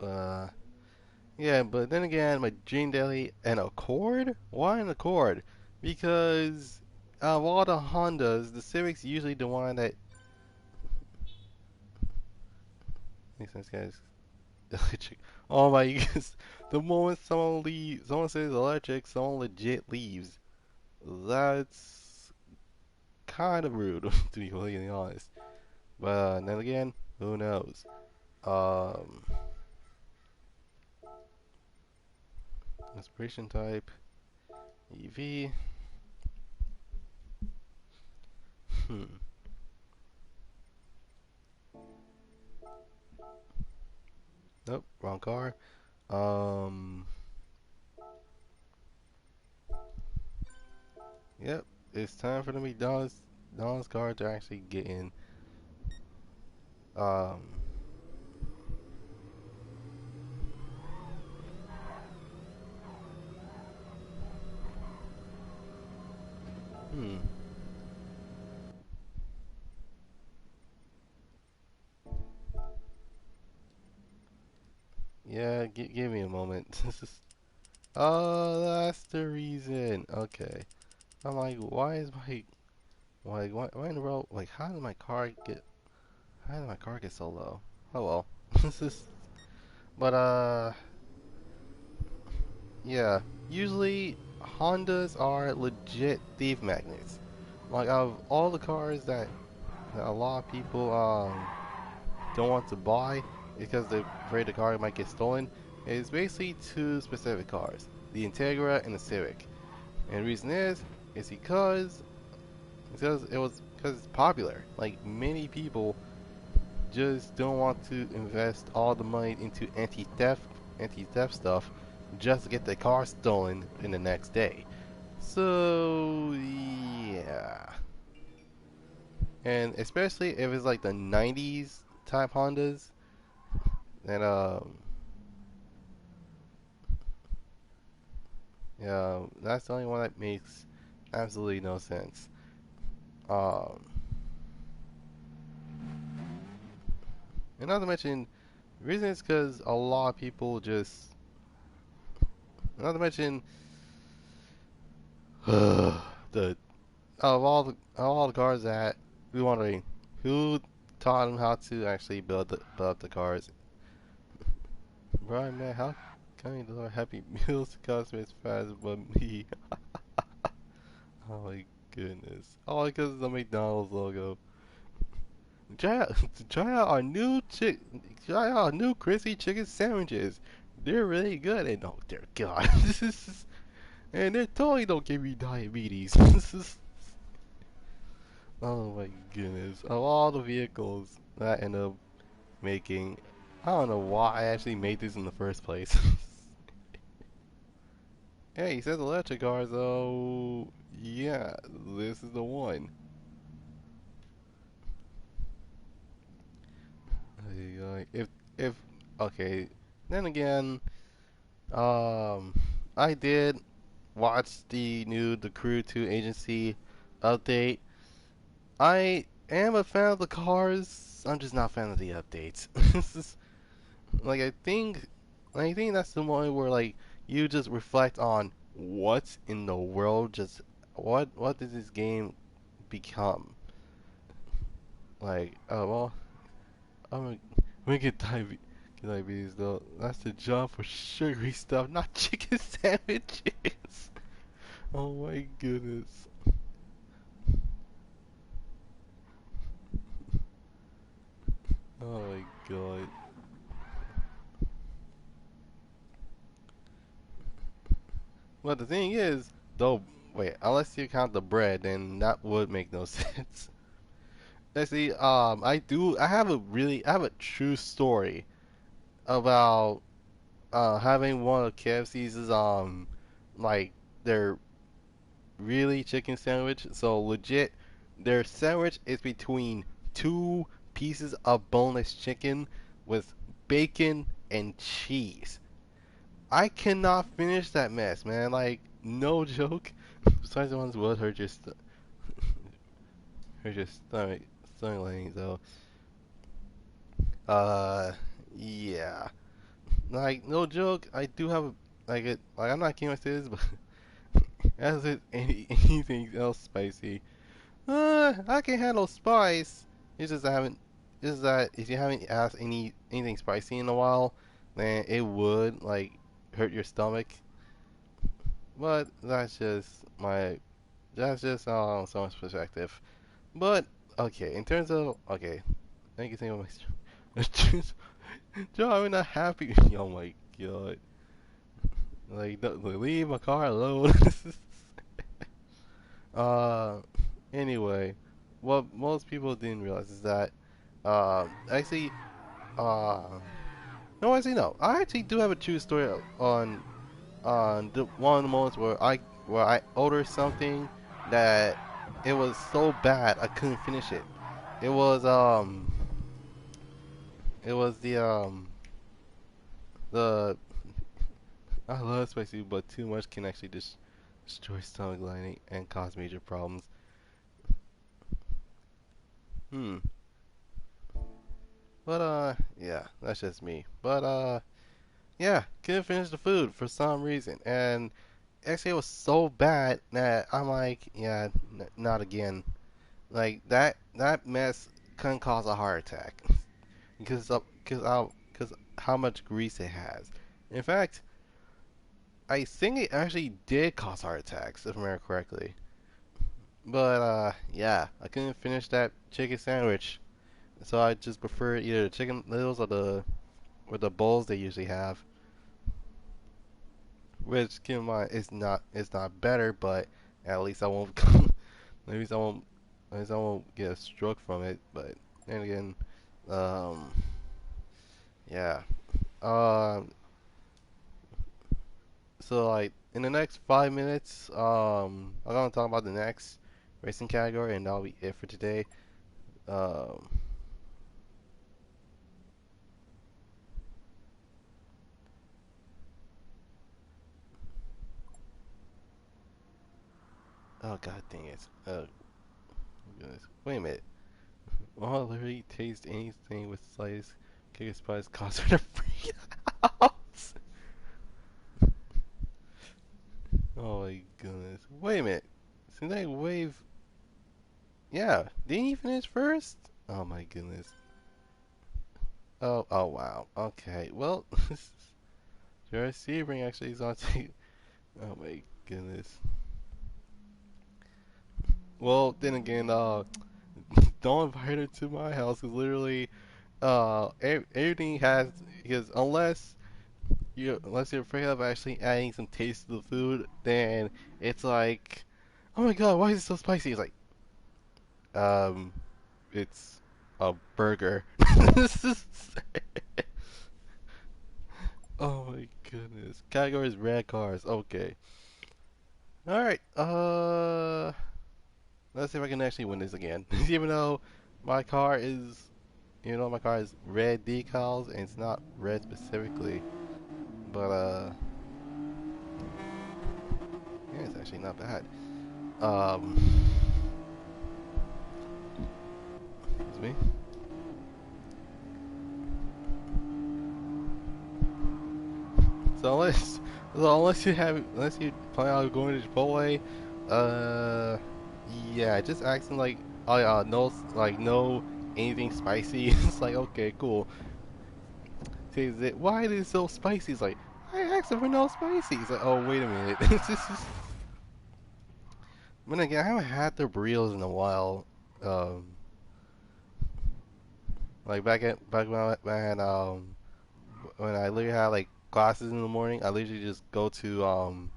Speaker 1: uh, yeah, but then again, my dream daily, an Accord? Why an Accord? Because of all the Hondas, the Civic's usually the one that makes sense, guys. Electric. Oh my goodness! The moment someone says electric, someone legit leaves. That's kind of rude, to be completely honest. But then again, who knows? Um, inspiration type, EV. Hmm. Nope, wrong car. Um, yep, it's time for the McDonald's car to actually get in. Um, hmm. Yeah, give me a moment. Oh, that's the reason. Okay. I'm like, why in the world? Like, how did my car get so low? Oh well. This is, but yeah. Usually Hondas are legit thief magnets. Like, out of all the cars that a lot of people don't want to buy because they're afraid the car might get stolen, it's basically two specific cars: the Integra and the Civic. And the reason is because it's popular. Like, many people just don't want to invest all the money into anti-theft stuff just to get the car stolen in the next day. So yeah, and especially if it's like the '90s type Hondas, and yeah, that's the only one that makes absolutely no sense. Um, and not to mention, the reason is because a lot of people just, not to mention, the of all the cars that we wondering who taught them how to actually build up the cars. Brian, man, how come you deliver Happy Meals to customers fast but me? Oh my goodness. All because of the McDonald's logo. Try out, try out our new try out our new crispy chicken sandwiches. They're really good and oh dear God. And they totally don't give you diabetes. Oh my goodness. Of all the vehicles that I end up making, I don't know why I actually made this in the first place. Hey, he says electric cars, so yeah, this is the one. If okay, then again, um, I did watch the new The Crew 2 Agency update. I am a fan of the cars. I'm just not a fan of the updates. like I think, I think that's the moment where like you just reflect on what in the world just what did this game become? Like, oh well, I'm gonna get diabetes though. That's the job for sugary stuff, not chicken sandwiches. Oh my goodness. Oh my god. Well, the thing is, though, wait, unless you count the bread, then that would make no sense. Let's see. I have a true story about having one of KFC's like their really chicken sandwich. So legit, their sandwich is between two pieces of boneless chicken with bacon and cheese. I cannot finish that mess, man. Like no joke. Besides the ones with her just stomach lining. So uh yeah. Like no joke. I do have a like it. Like I'm not kidding when I say this, but as it anything else spicy. I can handle spice. It's just I haven't. It's just that if you haven't asked anything spicy in a while, then it would like hurt your stomach. But that's just someone's perspective. But okay, in terms of okay, thank you, think of my Joe, I'm not happy. Oh my god, like leave my car alone. uh, anyway, what most people didn't realize is that actually uh no, actually no, I actually do have a true story on one of the moments where I ordered something that it was so bad I couldn't finish it. It was it was the I love spicy, but too much can actually just destroy stomach lining and cause major problems. Hmm. But yeah, that's just me. But yeah, couldn't finish the food for some reason, and actually it was so bad that I'm like, yeah, not again. Like that mess can cause a heart attack because how much grease it has. In fact, I think it actually did cause heart attacks if I remember correctly. But yeah, I couldn't finish that chicken sandwich, so I just prefer either the chicken noodles or the bowls they usually have. Which keep in mind it's not better, but at least I won't at least I won't get a stroke from it. But then again, Um, yeah. Um, so like in the next 5 minutes, I'm gonna talk about the next racing category, and that'll be it for today. Um, oh god dang it. Goodness. Wait a minute. Will I literally taste anything with sliced kick spice cost her the free house? Oh my goodness. Wait a minute. Synthetic wave. Yeah. Didn't he finish first? Oh my goodness. Oh wow. Okay. Well, your Sebring actually is on take. Oh my goodness. Well, then again, don't invite her to my house because literally, everything has because unless you're afraid of actually adding some taste to the food, then it's like, oh my god, why is it so spicy? It's like, um, it's a burger. Oh my goodness. Category is red cars. Okay. All right. Let's see if I can actually win this again. Even though my car is, my car is red decals and it's not red specifically, but yeah, it's actually not bad. Um, excuse me. So unless you plan on going to Chipotle, uh, yeah, just asking like, oh yeah, no, like no anything spicy. It's like okay, cool. Says it. Why is it so spicy? It's like I asked for no spicy. It's like oh wait a minute. It's just, but again, I haven't had the burritos in a while. Um, like back when I had when I literally had like classes in the morning, I literally just go to ow.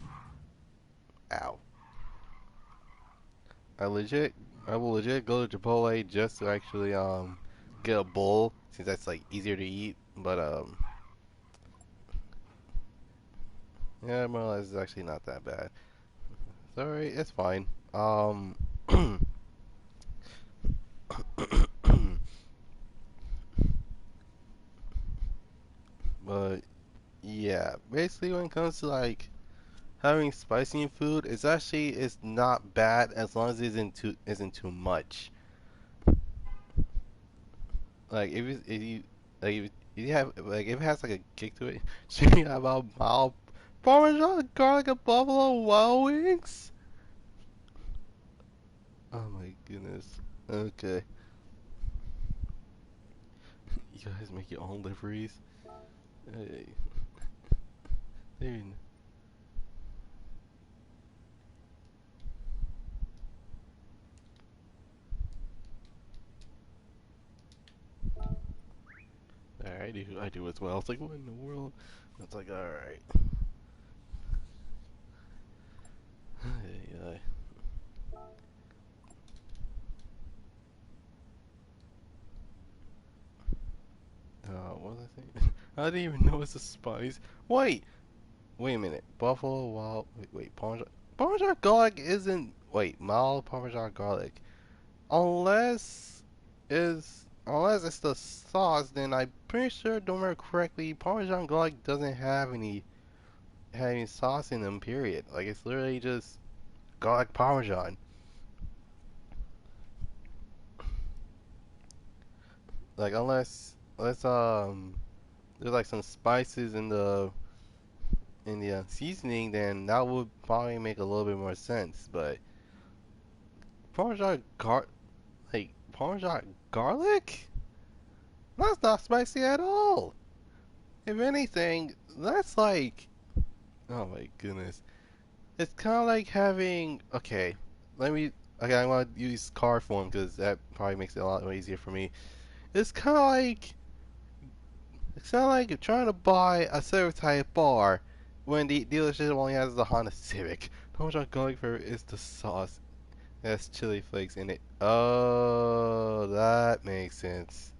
Speaker 1: I legit, I will legit go to Chipotle just to actually get a bowl since that's like easier to eat. But yeah, more or less it's actually not that bad. Sorry, it's fine. But yeah, basically when it comes to like having spicy in food, it's not bad as long as it isn't too much. Like if you like if you have like if it has like a kick to it, should you have a mild Parmesan garlic and buffalo wild wings? Oh my goodness. Okay. You guys make your own liveries. Hey, dude. Alright, I do as well. It's like what in the world? It's like alright. Hey, what was I saying? I didn't even know it's a spice. Wait a minute. Buffalo wild. Wait. Parmesan garlic isn't. Wait, mild Parmesan garlic. Unless it's the sauce, then I'm pretty sure, don't remember correctly, Parmesan garlic doesn't have any sauce in them. Period. Like it's literally just garlic Parmesan. Like unless there's like some spices in the seasoning, then that would probably make a little bit more sense. But Parmesan gar Parmesan garlic? That's not spicy at all. If anything, that's like, oh my goodness. It's kind of like having, let me, okay, I want to use car form because that probably makes it a lot easier for me. It's kind of like, it's kind of like trying to buy a Civic Type bar when the dealership only has the Honda Civic. How much I'm going for is the sauce. It has chili flakes in it. Oh, that makes sense.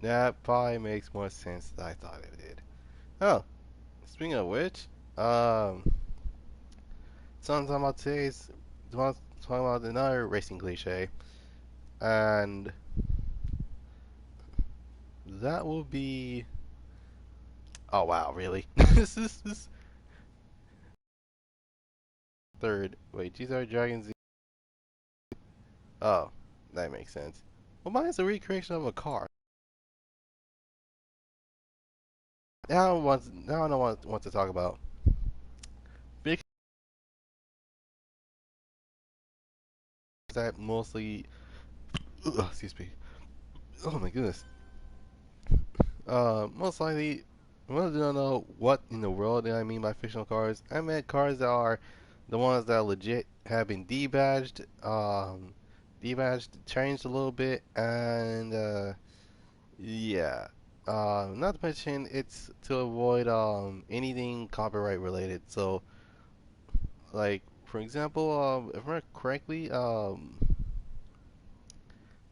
Speaker 1: That probably makes more sense than I thought it did. Oh, speaking of which, um, something about today's talking about another racing cliche, and that will be. Oh wow, really? This third. Wait, GTR Dragon Z. Oh, that makes sense. Well, mine is a recreation of a car. Now I don't want to talk about because that mostly. Excuse me. Oh my goodness. Most likely, I want to know what in the world did I mean by fictional cars. I meant cars that are the ones that legit have been debadged, changed a little bit, and yeah. Not to mention, it's to avoid anything copyright related. So, like for example, if I remember correctly,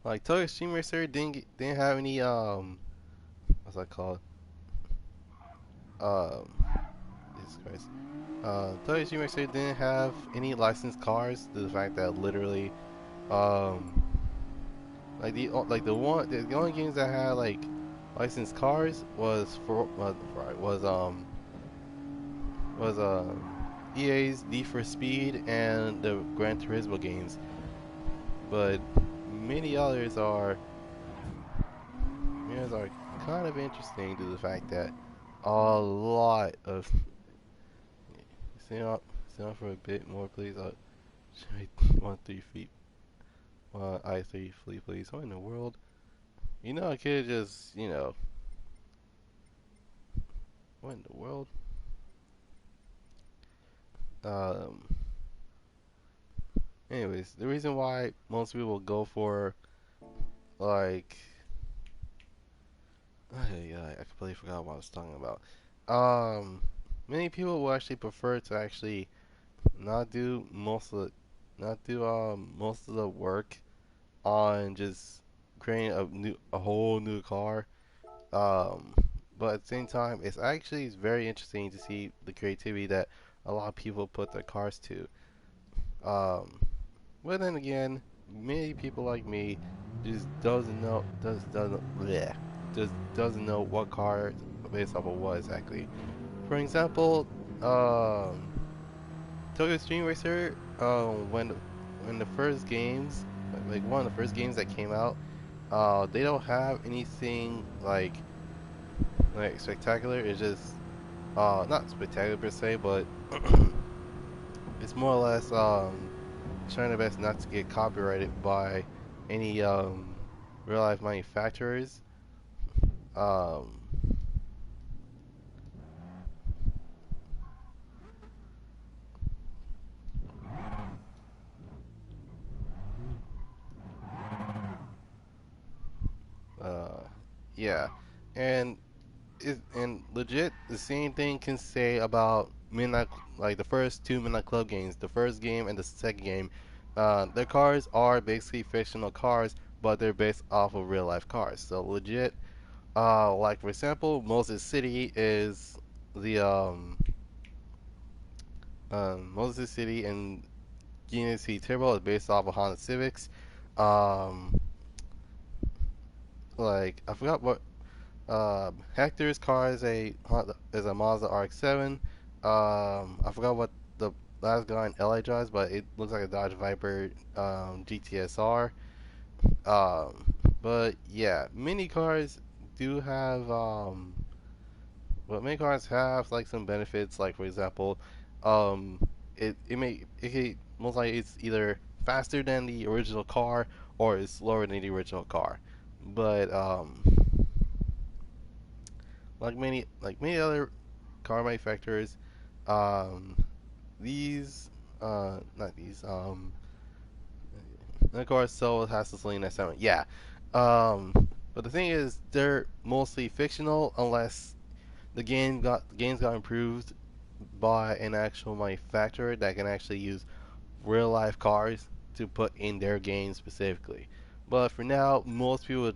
Speaker 1: like Tokyo Extreme Racer didn't have any what's that called? Um, Jesus Christ. Tokyo Extreme Racer didn't have any licensed cars. To the fact that literally, um, the only games that had like licensed cars was EA's Need for Speed and the Gran Turismo games, but many others are many others are kind of interesting to the fact that a lot of sit up for a bit more, please. Wait, 1 3 feet, I 3 feet, please. What in the world? You know, I could just what in the world? Um. Anyways, the reason why most people go for like yeah, I completely forgot what I was talking about. Um, Many people will actually prefer to actually not do most of most of the work on just creating a whole new car. Um, but at the same time, it's very interesting to see the creativity that a lot of people put their cars to. Um, but then again, many people like me just doesn't know what car based off of what exactly. For example, um, Tokyo Stream Racer, when the first games, like one of the first games that came out, they don't have anything like spectacular. It's just not spectacular per se, but it's more or less trying their best not to get copyrighted by any real life manufacturers. Um, uh, yeah, and and legit the same thing can say about Midnight, like the first two Midnight Club games, the first game and the second game. Their cars are basically fictional cars, but they're based off of real life cars. So legit, like for example, Moses City is the Moses City and Guinness City Turbo is based off of Honda Civics. Um, like I forgot what Hector's car is a Mazda RX-7. I forgot what the last guy in LA drives, but it looks like a Dodge Viper GTSR. Um, but yeah, many cars do have but many cars have like some benefits. Like for example, um, it could, most likely it's either faster than the original car or it's slower than the original car. But like many other car manufacturers, um, these not these the car still has the Selena 7. Yeah. Um, but the thing is, they're mostly fictional unless the games got improved by an actual manufacturer that can actually use real life cars to put in their game specifically. But for now, most people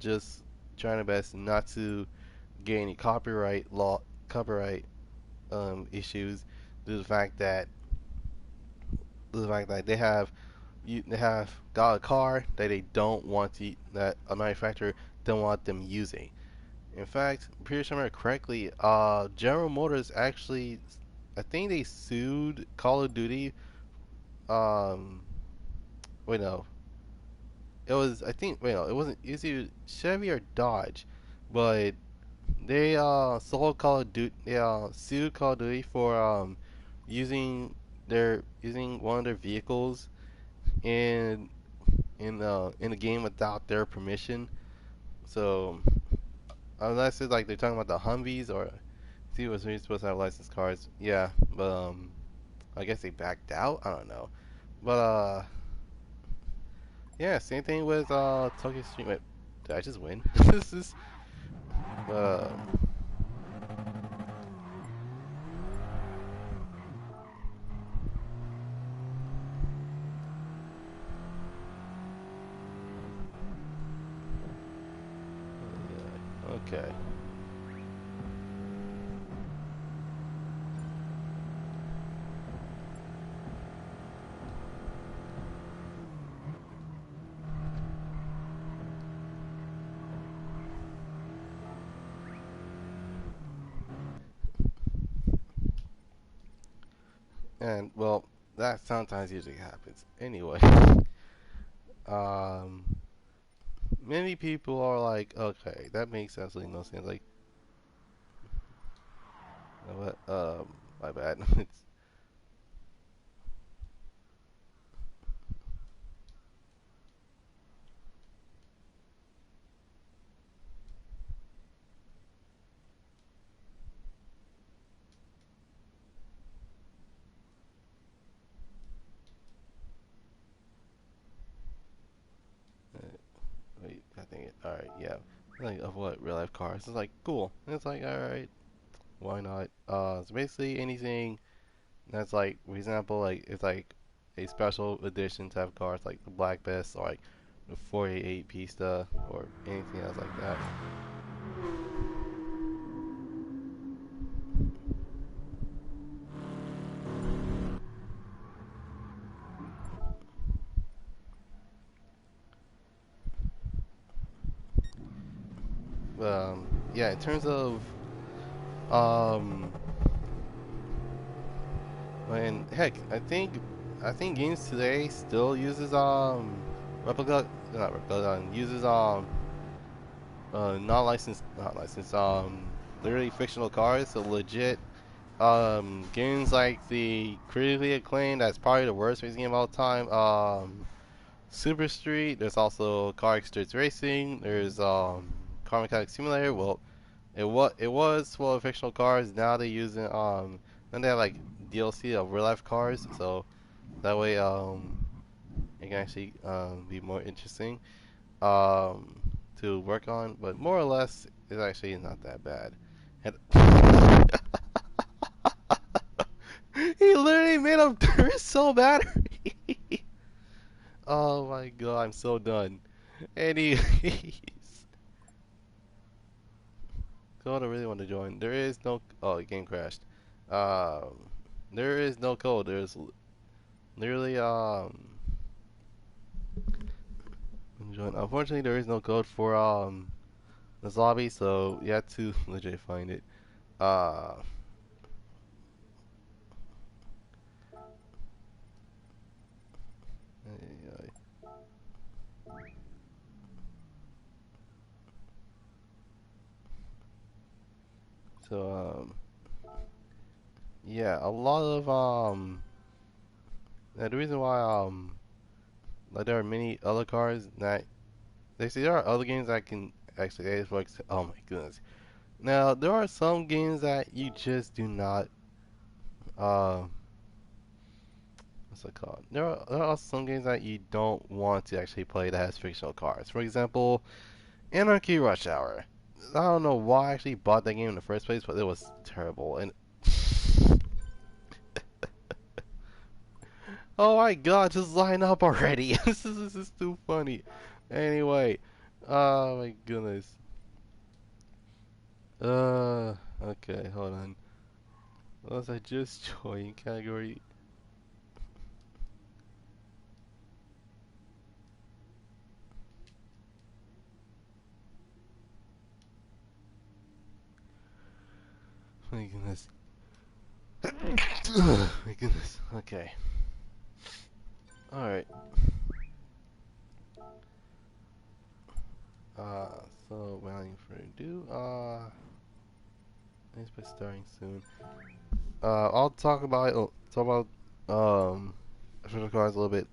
Speaker 1: trying their best not to get any copyright issues due to the fact that they have got a car that they don't want to that a manufacturer don't want them using. In fact, I'm pretty sure I remember correctly, General Motors actually, I think they sued Call of Duty. Um, wait no, it was I think wait no, it wasn't. It was either Chevy or Dodge, but they sold Call of Duty. They sued Call of Duty for using one of their vehicles in in the game without their permission. So unless it's like they're talking about the Humvees or see was really supposed to have licensed cars. Yeah, but I guess they backed out. I don't know. But yeah, same thing with Tokyo Street. Wait, did I just win? This is uh yeah, okay. And well, that sometimes usually happens. Anyway, um, many people are like, okay, that makes absolutely no sense. Like, what? My bad. It's wait, I think it. All right, yeah. Like of what real life cars? It's like cool. And it's like all right, why not? So basically anything that's like, for example, like it's like a special edition type of cars, like the Black Best or like the 488 Pista or anything else like that. Yeah, in terms of um, and heck, I think games today still uses replica, not replica, uses not licensed literally fictional cars. So legit games like the critically acclaimed, that's probably the worst racing game of all time. Super Street. There's also Car Extreme Racing. There's Car Mechanic Simulator. Well, it was full of fictional cars. Now they're using and they have like DLC of real life cars. So that way it can actually be more interesting to work on. But more or less, it's actually not that bad. And he literally made a Duracell battery. Oh my god, I'm so done. Anyways, code I really want to join. There is no. Oh, the game crashed. Um, there is no code. There's literally join. Unfortunately, there is no code for this lobby, so you have to legit find it. Uh, so yeah, a lot of the reason why like there are many other cars that they say there are other games that can actually Xbox. Oh my goodness. Now there are some games that you just do not uh what's it called? There are some games that you don't want to actually play that has fictional cars. For example, Anarchy Rush Hour. I don't know why I actually bought that game in the first place, but it was terrible. And oh my god, just line up already. This is too funny. Anyway, oh my goodness. Okay, hold on. What was I just joined category? My goodness. My goodness. Okay. Alright. So without any further ado, let's be starting soon. I'll talk about official cards a little bit,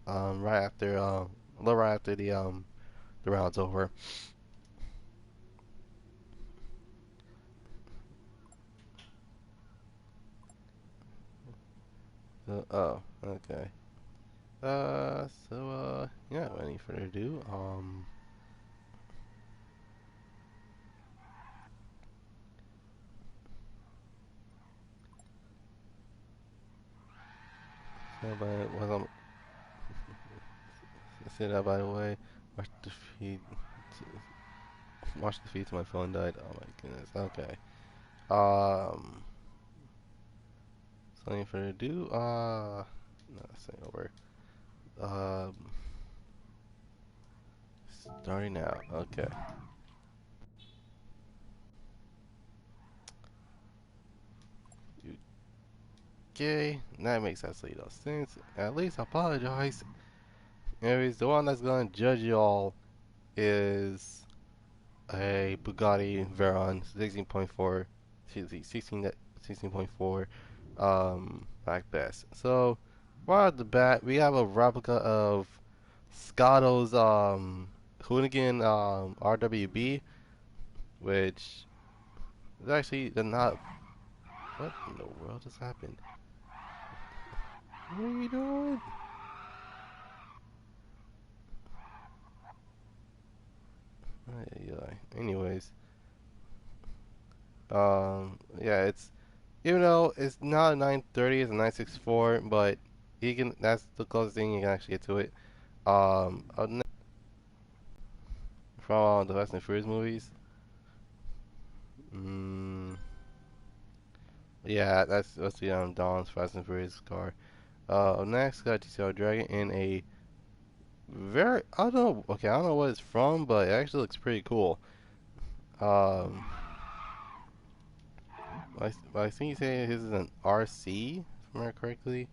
Speaker 1: right after, a little right after the round's over. Oh, okay. Yeah, without any further ado, so say that by the way, watch the feed, watch the feed to my phone died. Oh my goodness. Okay. Um, so any further ado, no, that's not over. Um, starting now. Okay. Okay, that makes absolutely no sense. At least I apologize. Anyways, the one that's gonna judge y'all is a Bugatti Veyron 16.4, 16.4, back best. So, right off the bat, we have a replica of Scotto's Hoonigan RWB, which is actually not. What in the world just happened? What are you doing? Anyways, yeah, it's even though it's not a 930, it's a 964, but you can. That's the closest thing you can actually get to it. From the Fast and Furious movies. Mm, yeah, that's the Don's Fast and Furious car. Next got GTR Dragon in a very I don't know. Okay, I don't know what it's from, but it actually looks pretty cool. Um, I think you say his is an RC, if I remember correctly.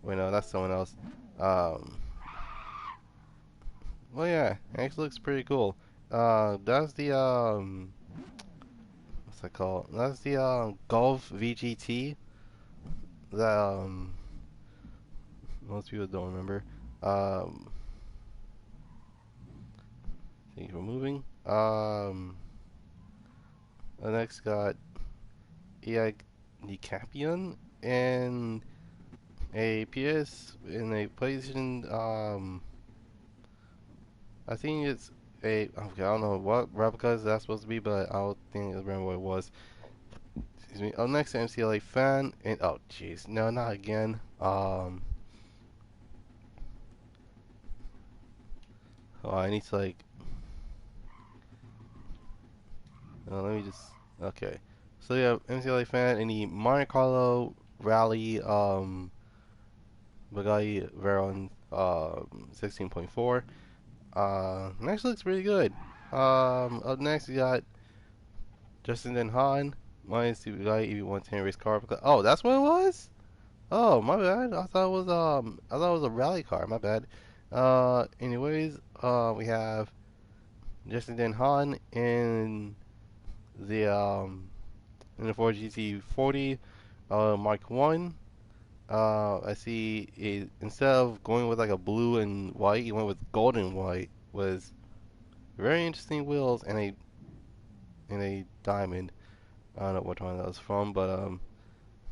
Speaker 1: Wait, no, that's someone else. Um, well, yeah, it actually looks pretty cool. That's the what's that called? That's the Golf VGT that most people don't remember. Um, Thank you for moving. The next got EI Decapion and a PS in a PlayStation. I think it's a. Okay, I don't know what replicas that's supposed to be, but I don't think I remember what it was. Excuse me. Up next, MCLA fan and oh jeez, no, not again. Oh, I need to like. Let me just. Okay. So yeah, MCLA fan and the Monte Carlo Rally Bugatti Veyron 16.4. Actually looks pretty good. Up next we got Justin Den Hahn minus the Bugatti EV110 race car. Oh, that's what it was. Oh, my bad. I thought it was a rally car. My bad. Anyways, we have Justin Den Hahn the um in the Ford GT40 Mark One. I see instead of going with like a blue and white, he went with gold and white. Was very interesting wheels and a diamond. I don't know what one that was from, but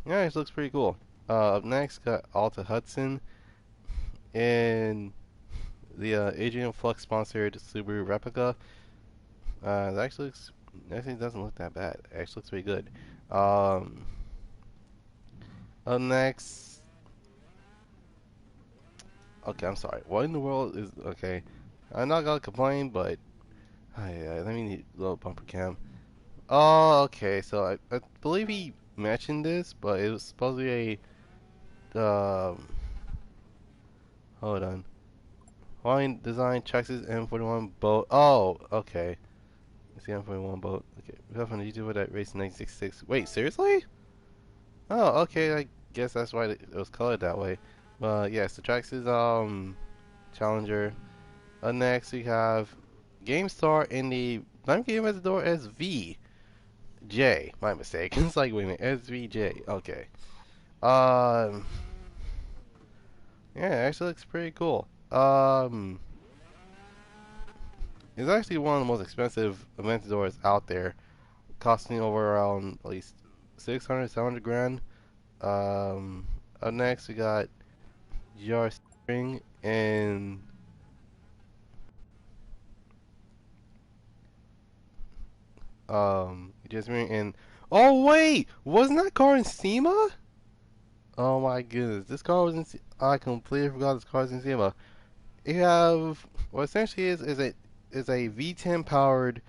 Speaker 1: yeah, it looks pretty cool. Up next, got Alta Hudson and the Adrian Flux sponsored Subaru replica. It actually doesn't look that bad. It actually looks pretty good. Um, Up next, okay, I'm sorry. What in the world is okay? I'm not gonna complain, but let me need a little bumper cam. Oh, okay. So I believe he mentioned this, but it was supposed to be a hold on. Hawaiian design Texas M41 boat. Oh, okay. It's the M41 boat. Okay. We got from the YouTuber that raced 966. Wait, seriously? Oh, okay. I guess that's why it was colored that way. But yes, the Texas Challenger. Next we have GameStar in the Blind Game at the door as VJ. My mistake. It's like wait a minute, SVJ. Okay. Um. Yeah, it actually looks pretty cool. It's actually one of the most expensive Aventadors out there, costing over around at least 600, 700 grand. Um, Up next we got GR Spring and just and oh wait, wasn't that car in SEMA? Oh my goodness, this car was in. I completely forgot this car was in SEMA. You have what essentially is a V10 powered.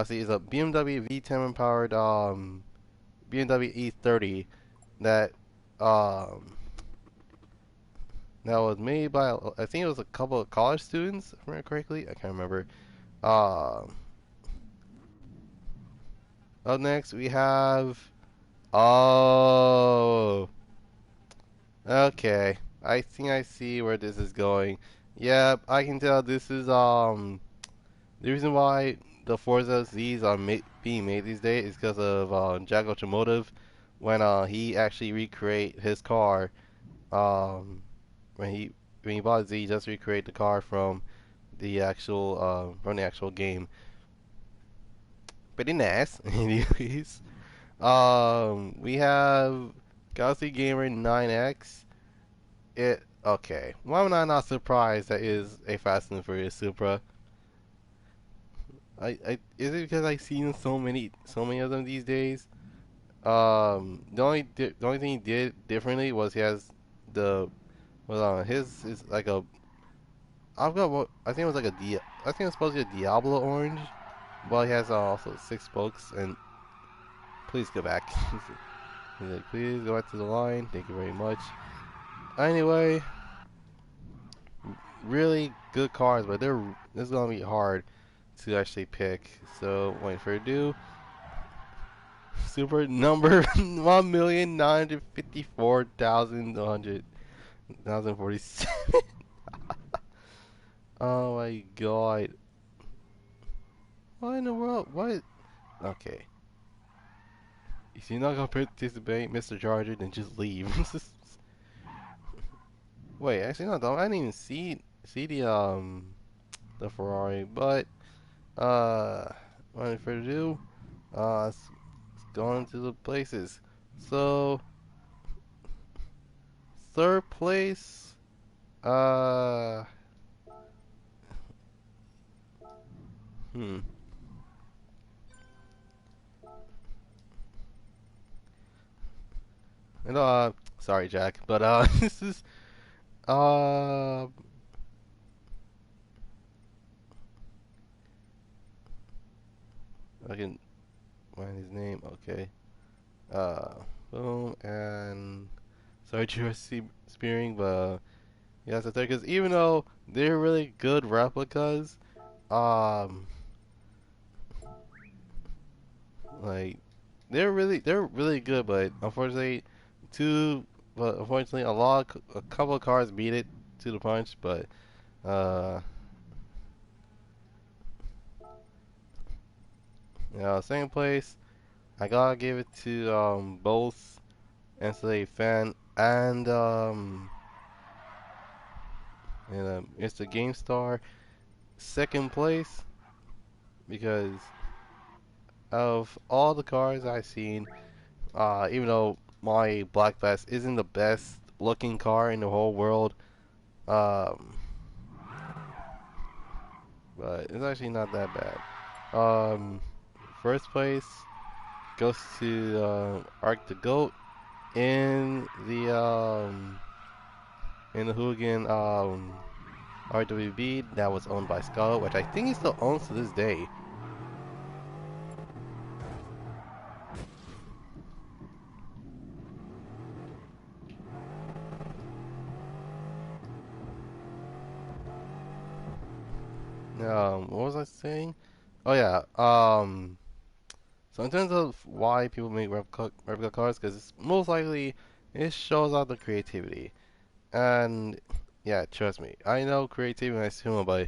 Speaker 1: See, it's a BMW V10 powered BMW E30 that um that was made by I think it was a couple of college students, if I remember correctly. I can't remember. Um, Up next we have oh okay. I think I see where this is going. Yep, I can tell this is the reason why the Forza Z's are being made these days is because of Jack Automotive when he actually recreate his car um when he bought Z, he just recreate the car from the actual game. Pretty nice. Anyways, we have Galaxy Gamer 9X. It okay. Why am I not surprised that is a Fast and Furious Supra? Is it because I've seen so many of them these days? The only thing he did differently was he has the his is like a I've got what I think it was like I think it's supposed to be a Diablo orange. Well, he has also six spokes and please go back. He's like, please go back to the line. Thank you very much. Anyway, really good cars, but this is gonna be hard to actually pick. So wait for ado. Super number 1,954,147. Oh my god. What in the world? What? Okay. If you're not gonna participate, Mr. Charger, then just leave. Wait, actually no, I didn't even see the Ferrari, but without further ado, let's go into the places. So third place, uh, hmm. And sorry, Jack, but this is uh, I can find his name. Okay. Uh, Boom and sorry, Jurassic Spearing, but yeah, that's the third. Because even though they're really good replicas, um, like they're really good, but two, unfortunately a couple of cars beat it to the punch. But uh, second place, I gotta give it to both NCAA fan and Mr. GameStar. Second place because of all the cars I've seen, even though my Black Bass isn't the best looking car in the whole world, um, but it's actually not that bad. Um, First place goes to Arc the Goat in the Hooligan RWB that was owned by Scott, which I think he still owns to this day. what was I saying? Oh yeah. So in terms of why people make replica cars, because most likely it shows out the creativity. And yeah, trust me, I know creativity is human, but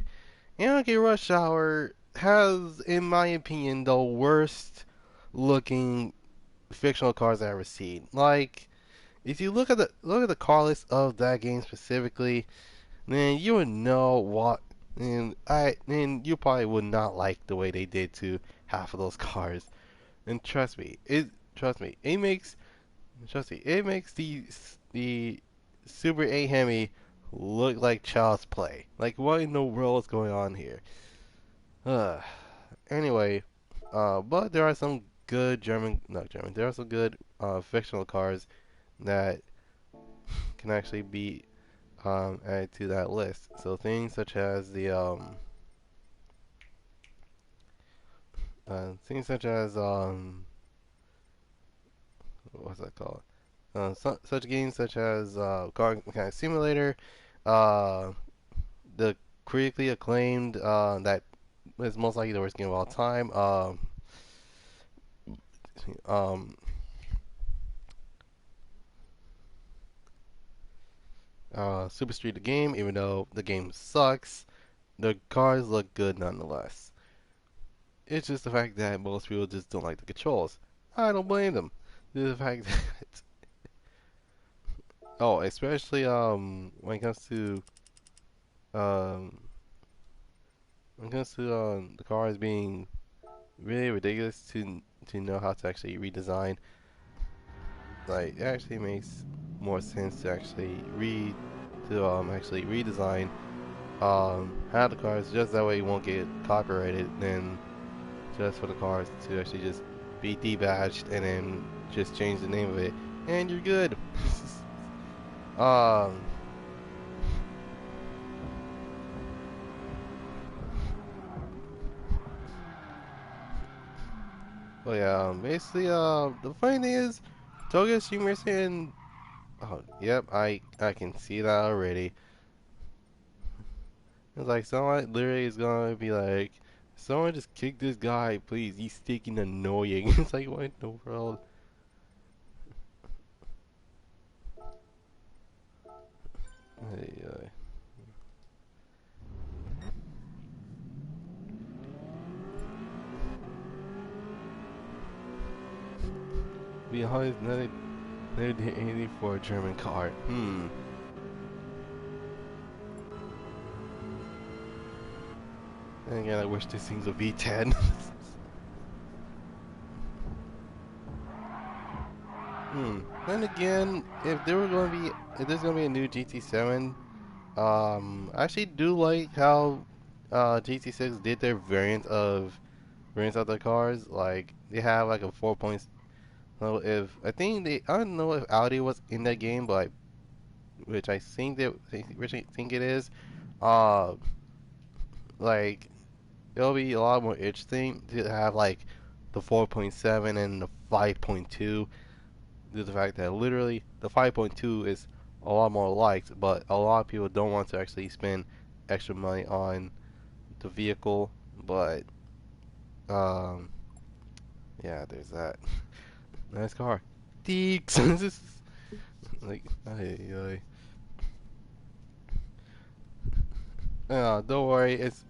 Speaker 1: Anarchy Rush Hour has, in my opinion, the worst looking fictional cars I've ever seen. Like, if you look at the car list of that game specifically, then you would know what. And you probably would not like the way they did to half of those cars. And trust me, it makes the Super A Hemi look like child's play. Like, what in the world is going on here? Anyway, but there are some good not German, there are some good fictional cars that can actually be added to that list. So things such as what's that called? Such games such as Car Mechanic Simulator, uh, the critically acclaimed that is most likely the worst game of all time. Um, Super Street the game, even though the game sucks, the cars look good nonetheless. It's just the fact that most people just don't like the controls. I don't blame them. The fact that oh, especially when it comes to um the cars being really ridiculous to know how to actually redesign. Like it actually makes more sense to actually redesign how the cars just that way you won't get copyrighted than just for the cars to actually just be debadged and then just change the name of it and you're good. um but yeah, basically the funny thing is Tokyo Streamer saying oh yep, I can see that already. It's like someone literally is gonna be like, someone just kick this guy, please. He's stinking annoying. It's like, what in the world? Ay, ay. Be honest, never did anything for a German car. And again, I wish this thing's a V10. Then again, if there's gonna be a new GT7, I actually do like how GT6 did their variants of their cars. Like they have like a 4. So if I think I don't know if Audi was in that game, but which I think which I think it is. Uh, like it'll be a lot more interesting to have like the 4.7 and the 5.2 due to the fact that literally the 5.2 is a lot more liked, but a lot of people don't want to actually spend extra money on the vehicle. But um, yeah, there's that. Nice car. Deeks. Like, don't worry. It's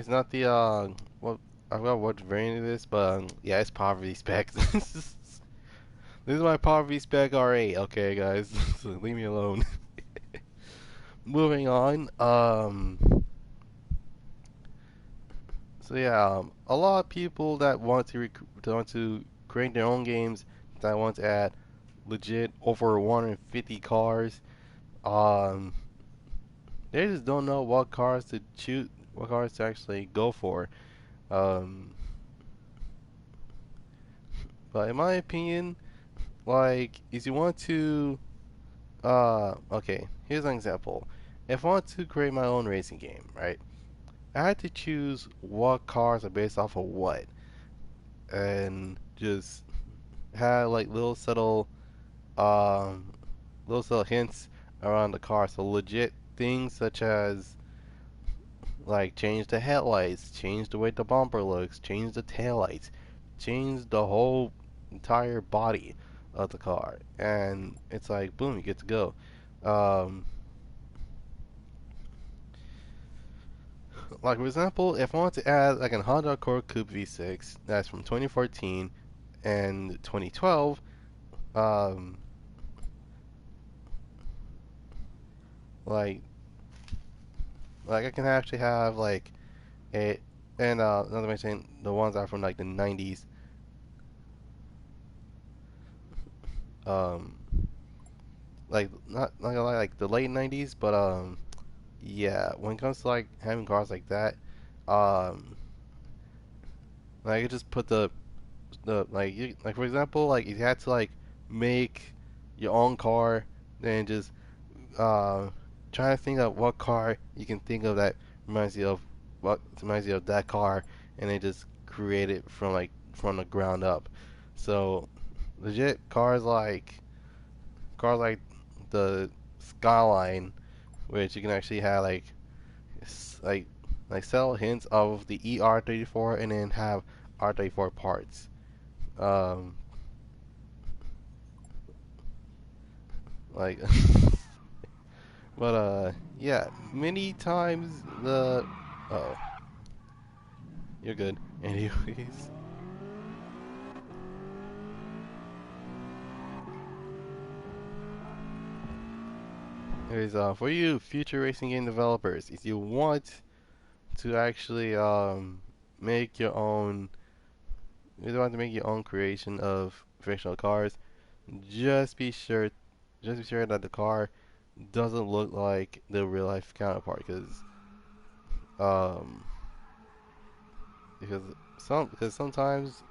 Speaker 1: not the what I forgot what variant it is, but yeah, it's poverty spec. This is my poverty spec R8. Okay, guys, so leave me alone. Moving on. So yeah, a lot of people that want to create their own games that want to add legit over 150 cars. Um, they just don't know what cars to choose, what cars to actually go for. Um, but in my opinion, like, if you want to, okay, here's an example. If I want to create my own racing game, right? I had to choose what cars are based off of what, and just have like um, little subtle hints around the car. So legit things such as Like change the headlights, change the way the bumper looks, change the taillights, change the whole entire body of the car, and it's like boom, you get to go. Um, like for example, if I want to add like a Honda Accord Coupe V6 that's from 2014 and 2012, um, like I can actually have like a and not to mention the ones that are from like the 90s, um, like not gonna lie, like the late 90s, but yeah, when it comes to like having cars like that, um, like you just put the like you like for example, like if you had to like make your own car, then just uh try to think of what car you can think of that reminds you of that car, and then just create it from from the ground up. So legit cars like the Skyline, which you can actually have s- like sell hints of the ER34 and then have R34 parts. Um, like, but yeah, many times oh, you're good. Anyways, for you future racing game developers, if you want to actually make your own, if you want to make your own creation of fictional cars, just be sure, just be sure that the car doesn't look like the real life counterpart, um, because because sometimes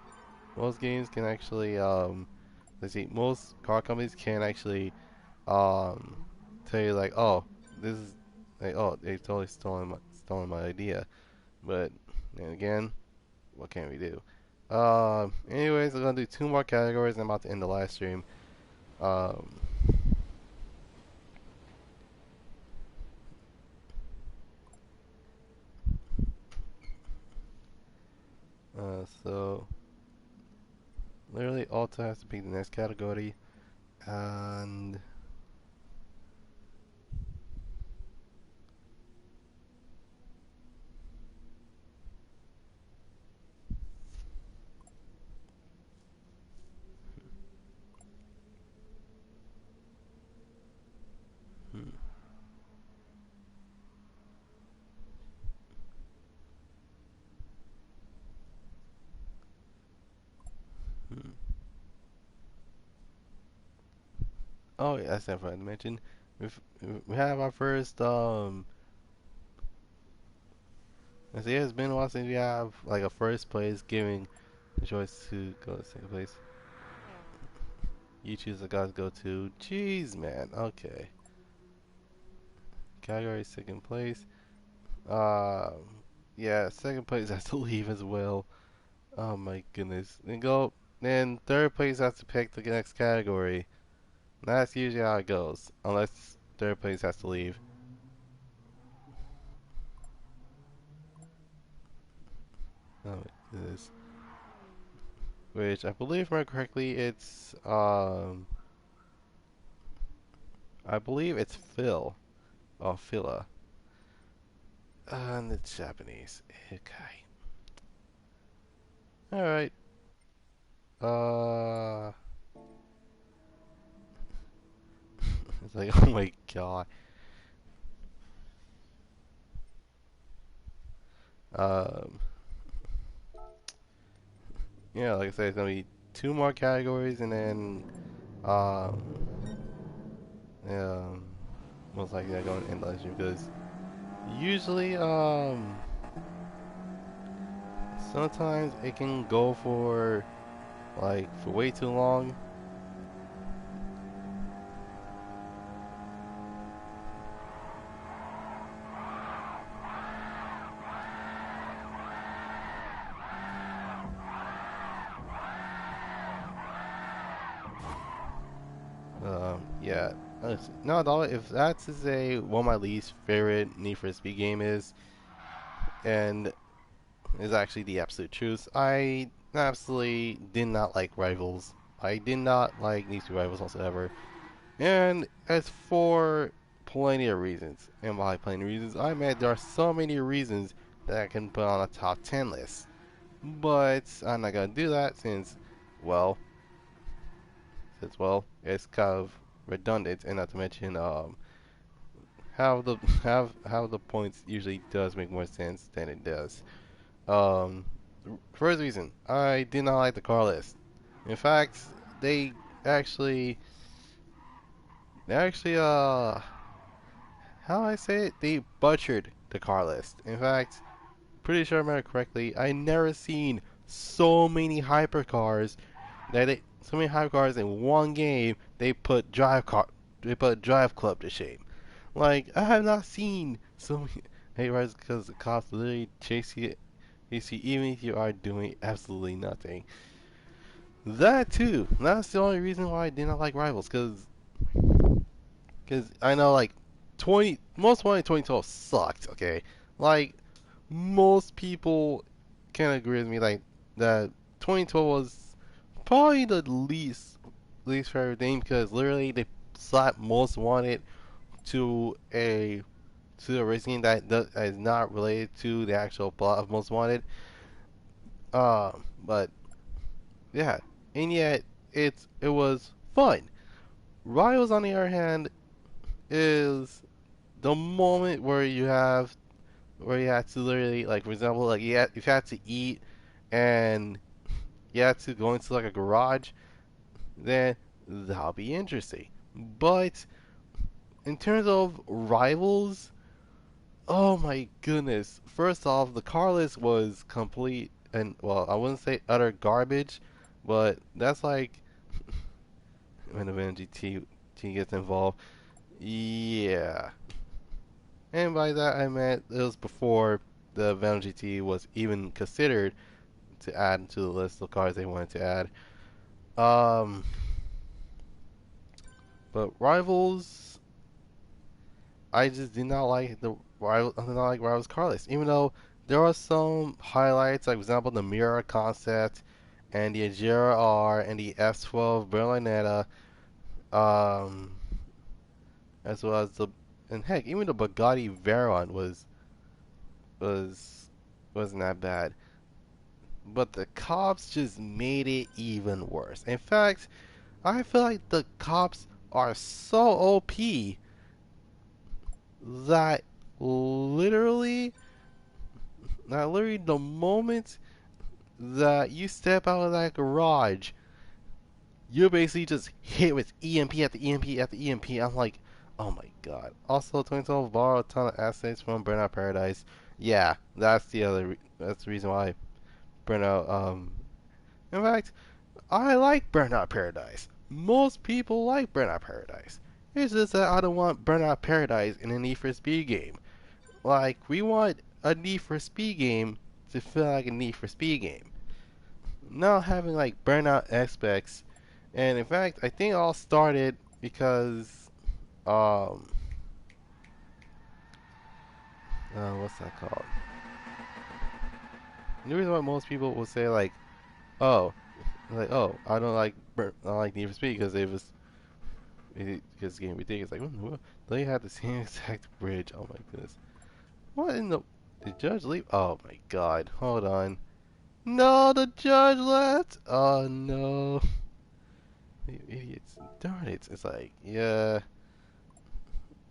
Speaker 1: most games can actually let's see, most car companies can actually um tell you like, oh, this is like, oh, they totally stolen my idea, but then again, what can we do? Anyways, we're gonna do two more categories. And I'm about to end the live stream. Um, so literally, Alta has to pick the next category, and hmm, hmm. Oh yeah, that's definitely to mention. We've, we have our first I see it's been a while since we have like a first place giving the choice to go to second place. You choose the guys go to. Jeez, man. Okay. Category second place. Yeah, second place has to leave as well. Oh my goodness. Then go. Then third place has to pick the next category. That's usually how it goes, unless third place has to leave. Oh my goodness. Which I believe, if I remember correctly, I believe it's Phil or Phila. And it's Japanese. Okay. All right. Uh, it's like, oh my god. Um, yeah, like I said, it's gonna be two more categories, and then um, um, most likely I'm going to end the live stream because usually sometimes it can go for for way too long. Yeah. No, dog, if that's is a one of my least favorite Need for Speed game is, and is actually the absolute truth. I absolutely did not like Rivals. I did not like these two Rivals whatsoever. And as for plenty of reasons, and by plenty of reasons, I meant there are so many reasons that I can put on a top 10 list. But I'm not gonna do that well, well, it's kind of redundant, and not to mention how the how the points usually does make more sense than it does. Um, First reason, I did not like the car list. In fact, they actually, how I say it, they butchered the car list. In fact, pretty sure I remember correctly, I never seen so many hypercars so many hypercars in one game. They put Drive Club to shame. Like I have not seen so many hypercars because the cops literally chase you even if you are doing absolutely nothing. That too. That's the only reason why I did not like Rivals, because I know like 2012 sucked. Okay, like most people can agree with me like that 2012 was probably the least favorite thing because literally they slapped Most Wanted to a racing game that is not related to the actual plot of Most Wanted. But yeah, and yet it was fun. Rivals on the other hand is the moment where you had to literally like for example like if you had to eat and you had to go into like a garage, then that'll be interesting. But in terms of rivals, oh my goodness. First off, the car list was complete and well, I wouldn't say utter garbage, but that's like when the GT gets involved. Yeah. And by that I meant it was before the Venom GT was even considered to add to the list of cars they wanted to add. Um, but Rivals, I just did not like I did not like Rivals car list, even though there are some highlights, like for example the Mirror concept and the Agera R and the F12 Berlinetta, um, as well as the and heck even the Bugatti Veyron was wasn't that bad. But the cops just made it even worse. In fact, I feel like the cops are so OP that literally, that literally the moment that you step out of that garage, you're basically just hit with EMP after EMP after EMP. I'm like, oh my god. Also, 2012 borrowed a ton of assets from Burnout Paradise. Yeah, that's the reason why Burnout. In fact, I like Burnout Paradise. Most people like Burnout Paradise. It's just that I don't want Burnout Paradise in a Need for Speed game. Like, we want a Need for Speed game to feel like a Need for Speed game. Not having like Burnout aspects. And in fact, I think it all started because, um, what's that called? The reason why most people will say oh, oh, I don't like Need for Speed because because the game ridiculous. Like, they had the same exact bridge. Oh my goodness. What in the? Did Judge leave? Oh my god. Hold on. No, the judge left. Oh no. You idiots. Darn it. It's like, yeah.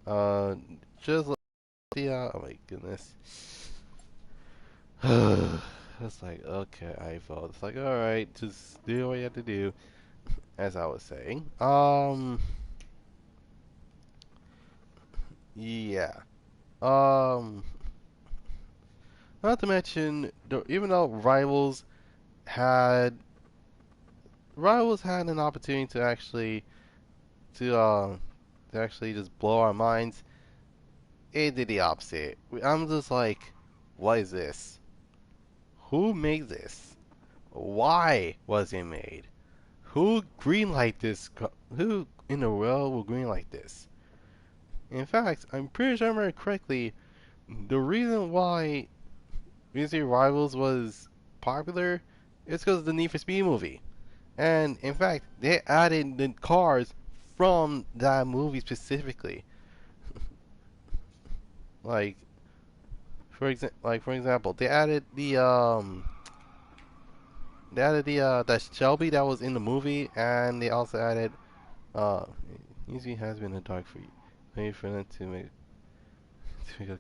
Speaker 1: Uh, just let oh my goodness. It's like, okay, I vote. It's like, alright, just do what you have to do. As I was saying. Yeah. Um, Not to mention, even though had Rivals had an opportunity to uh to actually just blow our minds, it did the opposite. I'm just like, what is this? Who made this? Why was it made? Who greenlight this? Who in the world will greenlight this? In fact, I'm pretty sure I remember correctly. The reason why Need for Speed Rivals was popular, it's because of the Need for Speed movie. And in fact, they added the cars from that movie specifically. Like for example, they added that Shelby that was in the movie, and they also added uh usually has been a dark for you. Wait for them to make a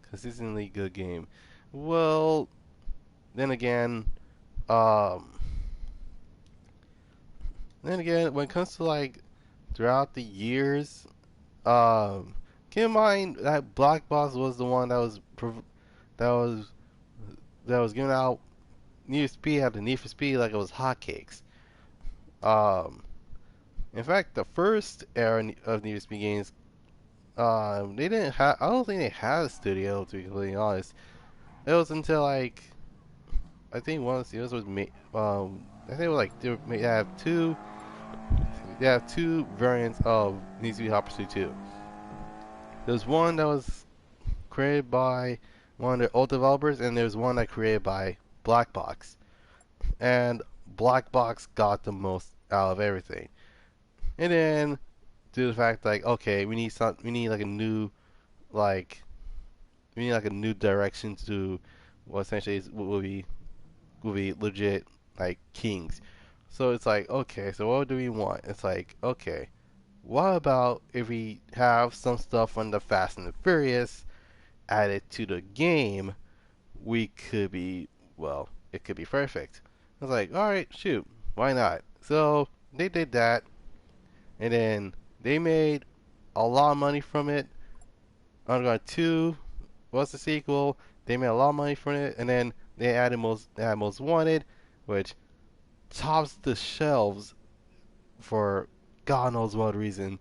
Speaker 1: consistently good game. Well, then again, um, when it comes to like throughout the years, um, keep in mind that Black Box was the one that was that was giving out Need for Speed had the Need for Speed like it was hotcakes. Um, in fact, the first era of Need for Speed games, they didn't have. I don't think they had a studio to be completely honest. It was until like I think one of the studios was made. I think it was like they have two. They have two variants of Need for Speed Hot Pursuit 2. There's one that was created by one of the old developers, and there's one that created by Black Box. And Black Box got the most out of everything. And then due to the fact like okay, we need like a new like we need like a new direction to what essentially will be legit like kings. So it's like okay, so what do we want? It's like okay, what about if we have some stuff from the Fast and the Furious added to the game? We could be well, it could be perfect. I was like, all right, shoot, why not? So they did that, and then they made a lot of money from it. Underground 2 was the sequel. They made a lot of money from it, and then they added Most Wanted, which tops the shelves for God knows what reason.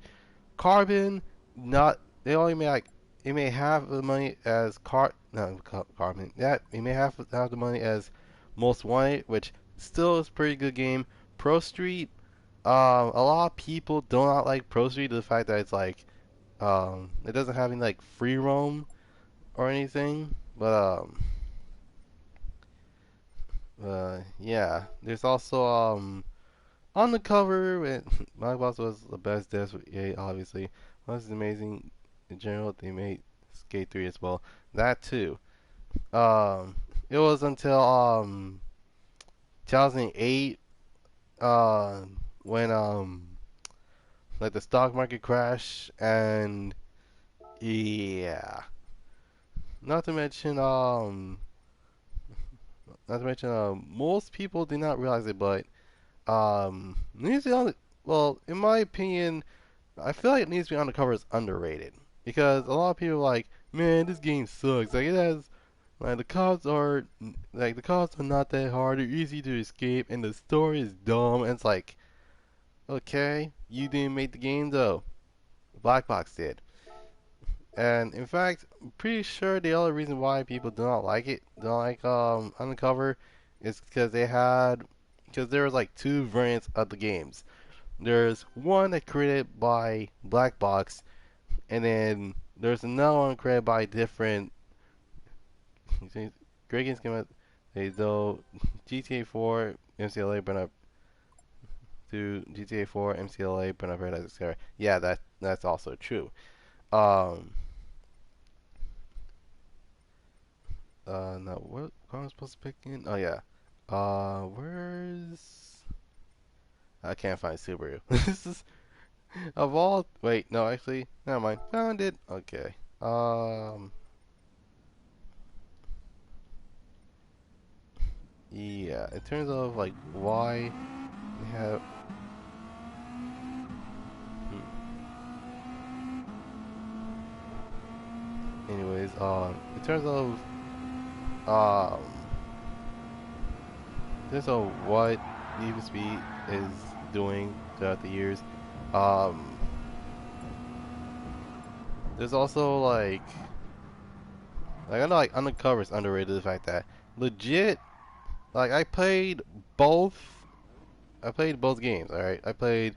Speaker 1: Carbon, not they only made like it may have the money as Carbon. Yeah, it may have the money as Most Wanted, which still is a pretty good game. Pro Street, a lot of people do not like Pro Street due to the fact that it's like it doesn't have any like free roam or anything. Yeah, there's also on the cover with my boss was the best desk with EA obviously. This is amazing in general. They made Skate 3 as well. That too. Um, it was until 2008 uh when like the stock market crash and yeah. Not to mention most people did not realize it, but Needs to Be on the, well, in my opinion, I feel like it Needs to Be on the Cover is underrated because a lot of people are like, man, this game sucks. Like it has, like the cops are not that hard. They're easy to escape, and the story is dumb. And it's like, okay, you didn't make the game though. Black Box did. And in fact, I'm pretty sure the other reason why people do not like it, don't like Undercover, is because there was like two variants of the games. There's one that created by Black Box, and then there's another one created by different. Great games came out. They though GTA 4, MCLA, but up to GTA 4, MCLA, but I've heard that, etc. Yeah, that's also true. Um, now what car am I supposed to pick in? Oh yeah. Where's I can't find Subaru. This is of all. Wait, no, actually, never mind. Found it. Okay. Yeah. In terms of like why we have. Anyways, in terms of um, what Need for Speed is doing throughout the years, um, there's also I know like Undercover is underrated. The fact that legit like both I played both games. All right, I played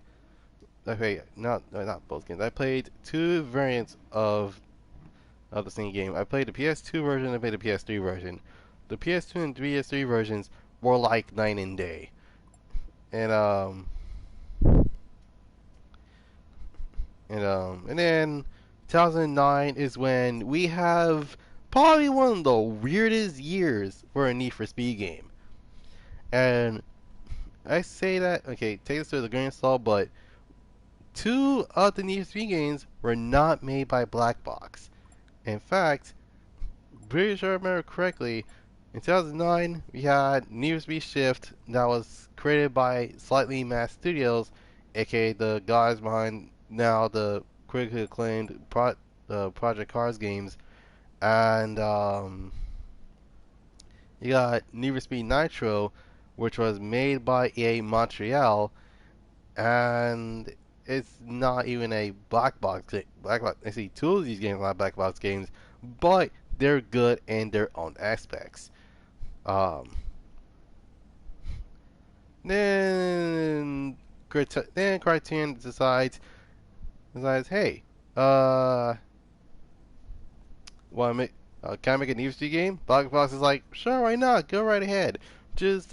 Speaker 1: not no, not both games. I played two variants of the same game. I played the PS2 version. I played the PS3 version. the PS2 and PS3 versions were like night and day. And and then 2009 is when we have probably one of the weirdest years for a Need for Speed game. And I say that, okay, take this with a grain of salt, but two of the Need for Speed games were not made by Black Box. In fact, pretty sure I remember correctly, in 2009 we had Need for Speed Shift that was created by Slightly Mad Studios, aka the guys behind now the critically acclaimed Project Cars games, and you got Need for Speed Nitro, which was made by EA Montreal, and it's not even a black box. Black box. I see two of these games are not black box games, but they're good in their own aspects. Um, then Criterion decides, hey, uh, want to make can I make a Need for Speed game? Black box is like, sure, why not? Go right ahead. Just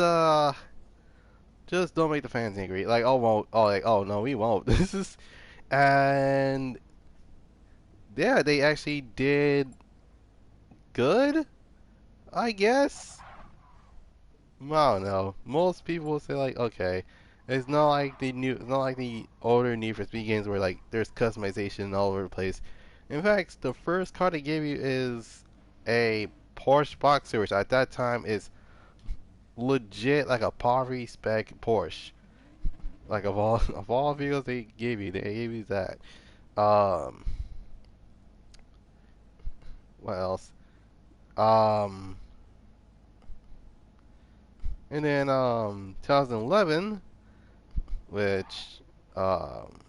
Speaker 1: just don't make the fans angry. Like, oh, won't. Oh, like, oh no, we won't. This is and yeah, they actually did good, I guess. I don't know. Most people will say like, okay, it's not like the older Need for Speed games where like there's customization all over the place. In fact, the first car they gave you is a Porsche Boxer, which at that time is legit like a poverty spec Porsche. Like of all vehicles they gave you that. Um, what else? Um, and then 2011, which um,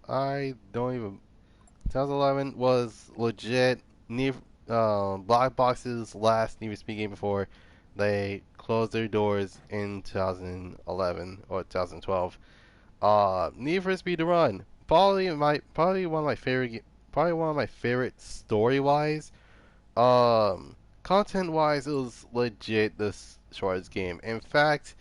Speaker 1: I don't even. 2011 was legit Need Black Box's last Need for Speed game before they closed their doors in 2011 or 2012. Need for Speed to Run, probably one of my probably one of my favorite story wise. Content wise, it was legit the shortest game. In fact,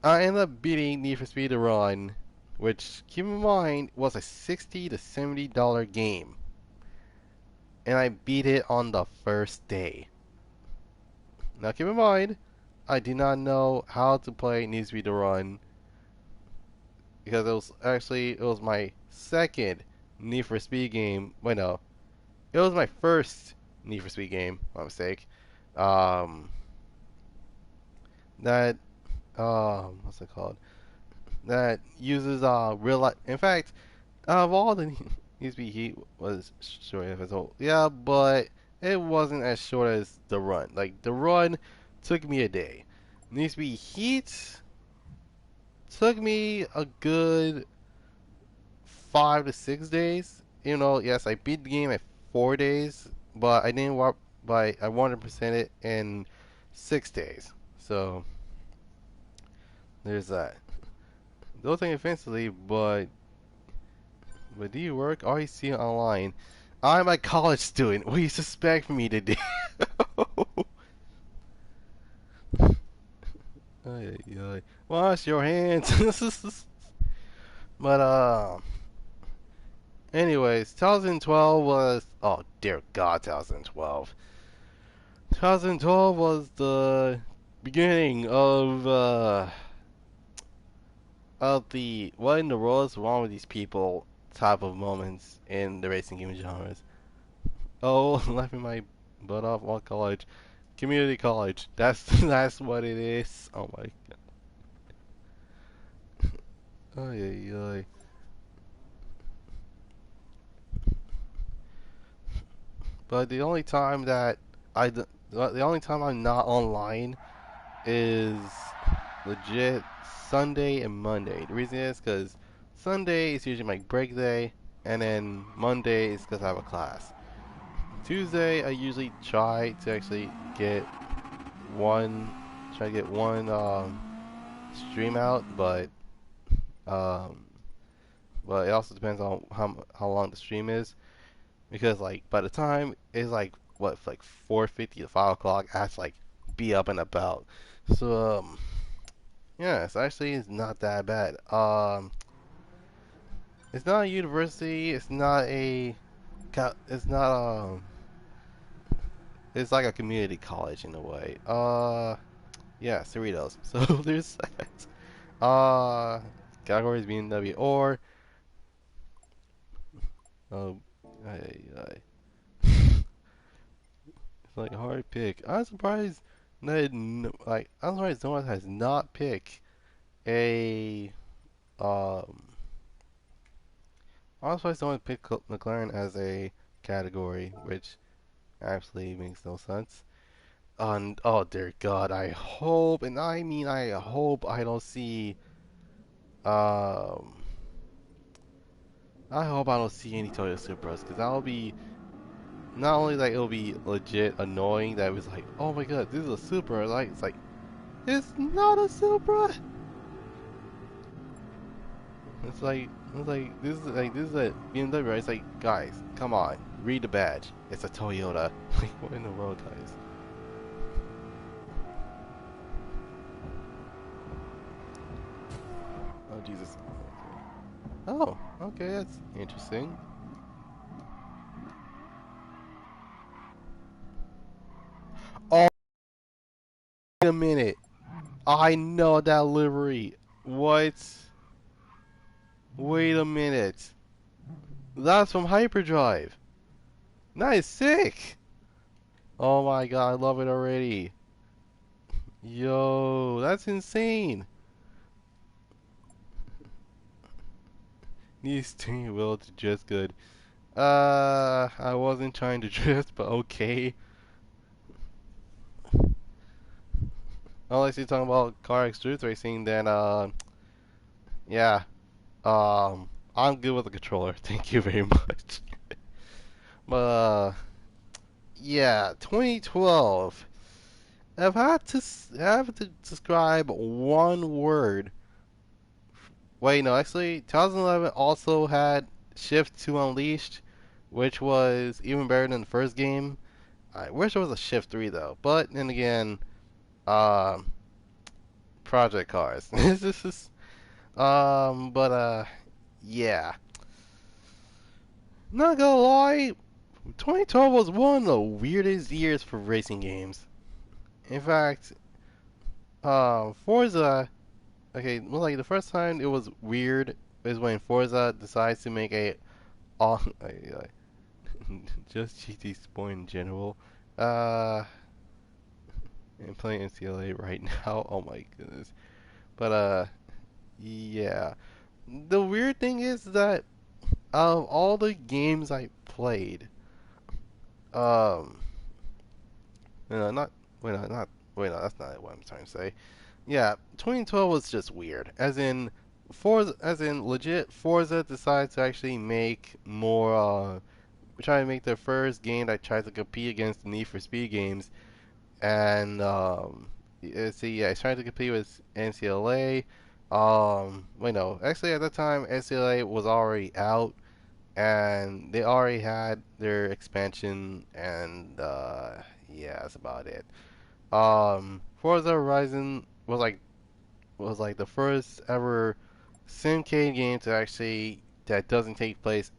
Speaker 1: I ended up beating Need for Speed to Run, which keep in mind was a $60 to $70 game, and I beat it on the first day. Now keep in mind, I did not know how to play Need for Speed to Run because it was my second Need for Speed game. Wait, no, it was my first Need for Speed game. My mistake. Um, that what's it called? That uses real life. In fact, out of all the Need for Speed, Heat was short if it's old. Yeah, but it wasn't as short as the run. Like the run took me a day. Need for Speed Heat took me a good 5 to 6 days. You know, yes, I beat the game at 4 days, but I didn't want. But I 100% it in 6 days. So there's that. Don't take offensively, but do you work? All you see online. I'm a college student. What do you suspect me to do? Ay, ay. Wash your hands. But anyways, 2012 was oh dear God, 2012. 2012 was the beginning of the what in the world is wrong with these people type of moments in the racing game genres. Oh, laughing my butt off. What college? Community college. That's that's what it is. Oh my god. Ay, ay, ay. But the only time I'm not online is legit Sunday and Monday. The reason is because Sunday is usually my break day, and then Monday is because I have a class. Tuesday I usually get one try to get one stream out, um, but it also depends on how long the stream is because like by the time it's like what, like 4:50 to 5 o'clock. I have to like be up and about. So yeah, it's actually not that bad. It's not a university. It's not a. It's not It's like a community college in a way. Yeah, Cerritos. So there's that. Categories BMW or um, it's like a hard pick. I'm surprised that I'm surprised no one has not picked a um. I'm surprised no one picked McLaren as a category, which absolutely makes no sense. And oh dear God, I hope, and I mean I hope I don't see um. I hope I don't see any Toyota Supras, because that'll be not only like it'll be legit annoying that it was like, oh my God, this is a Supra. Like it's not a Supra. This is a BMW. Right? It's like, guys, come on, read the badge. It's a Toyota. Like, what in the world, guys? Oh Jesus. Oh, okay, that's interesting. Oh, wait a minute. I know that livery. What? Wait a minute. That's from Hyperdrive. That is sick. Oh my God, I love it already. Yo, that's insane. These steering wheel to just good. I wasn't trying to drift, but okay. Unless you're talking about car extrude racing, then yeah, I'm good with the controller. Thank you very much. But yeah, 2012. If I had to, I have to describe one word. Wait, no, actually, 2011 also had Shift 2 Unleashed, which was even better than the first game. I wish there was a Shift 3 though, but then again, um, Project Cars. This is, but yeah. Not gonna lie, 2012 was one of the weirdest years for racing games. In fact, Forza. Okay, well, like the first time it was weird is when Forza decides to make a all just GT Sport in general. Uh, I'm playing NCLA right now. Oh my goodness. But yeah. The weird thing is that out of all the games I played, um, not wait, no, not wait, no, that's not what I'm trying to say. Yeah, 2012 was just weird. As in legit, Forza decided to actually make more. Trying to make their first game that tries to compete against the Need for Speed games, and see, yeah, it's trying to compete with NCLA. Wait, no, actually at that time NCLA was already out, and they already had their expansion, and yeah, that's about it. Forza Horizon was like the first ever Simcade game to actually that doesn't take place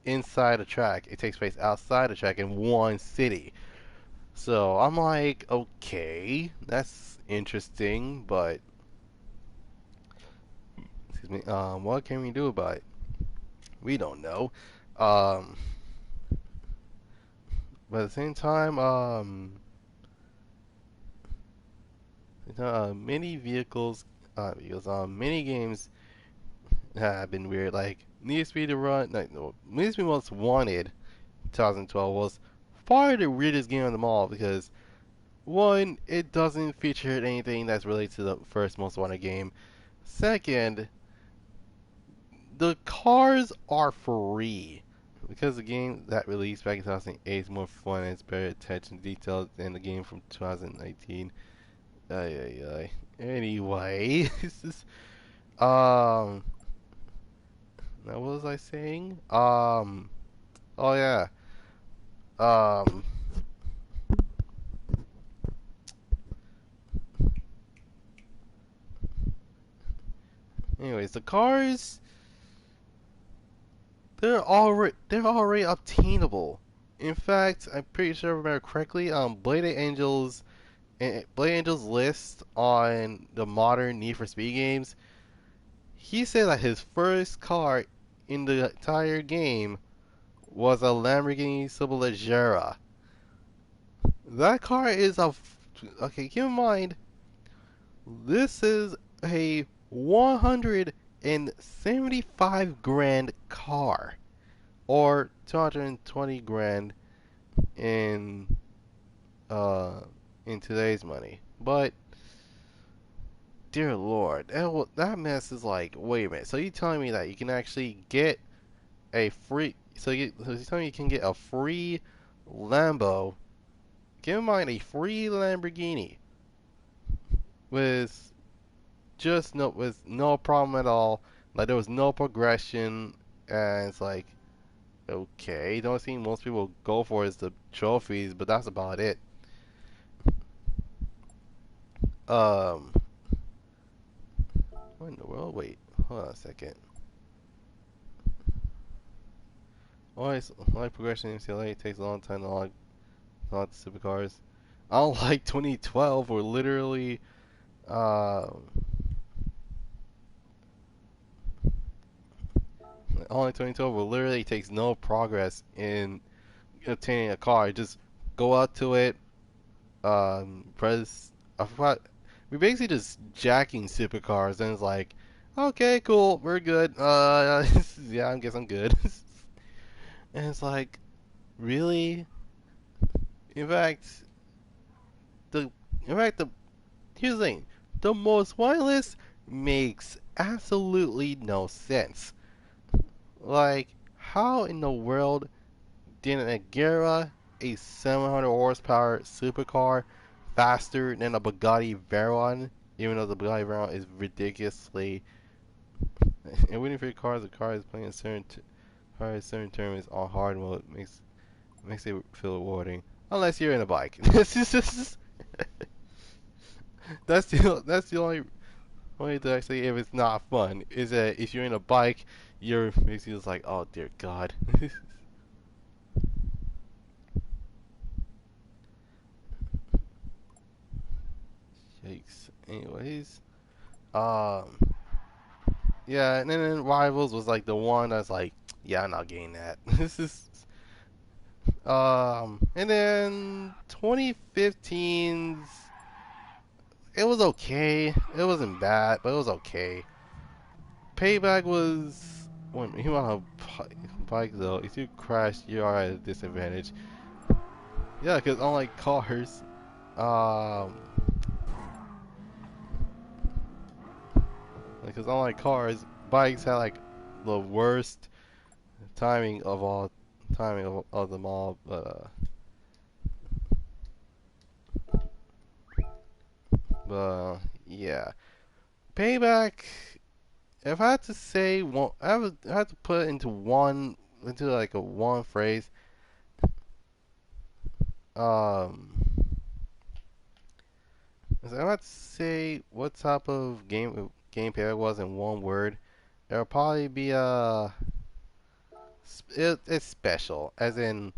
Speaker 1: inside a track. It takes place outside the track in one city. So I'm like, okay, that's interesting, but excuse me, what can we do about it? We don't know. Um, but at the same time, many many games have been weird. Like Need for Speed to Run, no, Need for Speed Most Wanted 2012 was probably the weirdest game of them all because one, it doesn't feature anything that's related to the first Most Wanted game. Second, the cars are free because the game that released back in 2008 is more fun and it's better attention to detail than the game from 2019. Ay, ay, ay. Anyway, this is, um, now what was I saying? Oh yeah. Um, Anyways, the cars they're already obtainable. In fact, I'm pretty sure I remember correctly. Blade Angel's list on the modern Need for Speed games. He said that his first car in the entire game was a Lamborghini Superleggera. That car is okay. Keep in mind, this is a 175 grand car, or 220 grand in uh in today's money. But dear Lord, that mess is like, wait a minute. So you telling me that you can actually get a free? So you telling me you can get a free Lambo? Keep in mind, a free Lamborghini with with no problem at all. Like there was no progression, and it's like, okay, the only thing most people go for is the trophies, but that's about it. Um, what in the world? Wait, hold on a second. Always like progression in MCLA takes a long time to unlock the supercars. Unlike 2012, where literally, only 2012 where literally takes no progress in obtaining a car. Just go out to it, press. I forgot. We basically just jacking supercars, and it's like, okay, cool, we're good. Yeah, I guess I'm good. And it's like, really? In fact, the in fact the here's the thing: the most wireless makes absolutely no sense. Like, how in the world did an Agera, a 700 horsepower supercar, faster than a Bugatti Veyron, even though the Bugatti Veyron is ridiculously. And waiting for your cars, the car is playing certain terms on hard mode makes it feel rewarding. Unless you're in a bike. This is just that's the only way to actually if it's not fun is that if you're in a bike, you're basically just like, oh dear God. Yikes. Anyways, um, yeah, and then Rivals was like the one that's like, yeah, I'm not getting that. This is and then 2015's it was okay. It wasn't bad, but it was okay. Payback was when you on a bike though. If you crash, you are at a disadvantage. Yeah, because unlike cars, um, because unlike cars, bikes have like the worst timing of them all. But yeah, Payback. If I had to say one, I had to put it into like a one phrase. Um, if I had to say what type of game Payback was in one word, it would probably be it's special, as in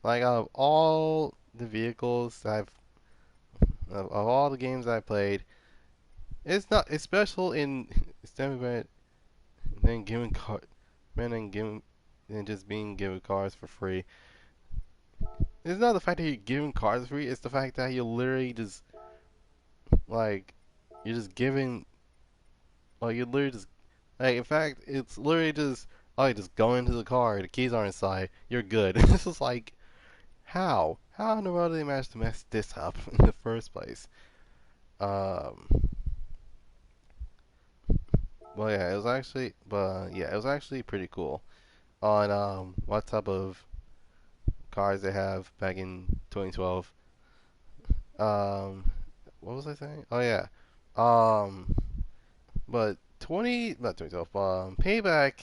Speaker 1: like out of all the vehicles of all the games I played, it's special in it's definitely than giving car than giving than just being given cars for free. It's not the fact that you're giving cars for free, it's the fact that you're literally just like you're just giving like you're literally just like in fact it's literally just oh you just go into the car, the keys are inside, you're good. This is like how in the world did they manage to mess this up in the first place? Um, well, yeah, it was actually pretty cool on what type of cars they have back in 2012. Um, what was I saying? Oh yeah, um, but not 2012, Payback.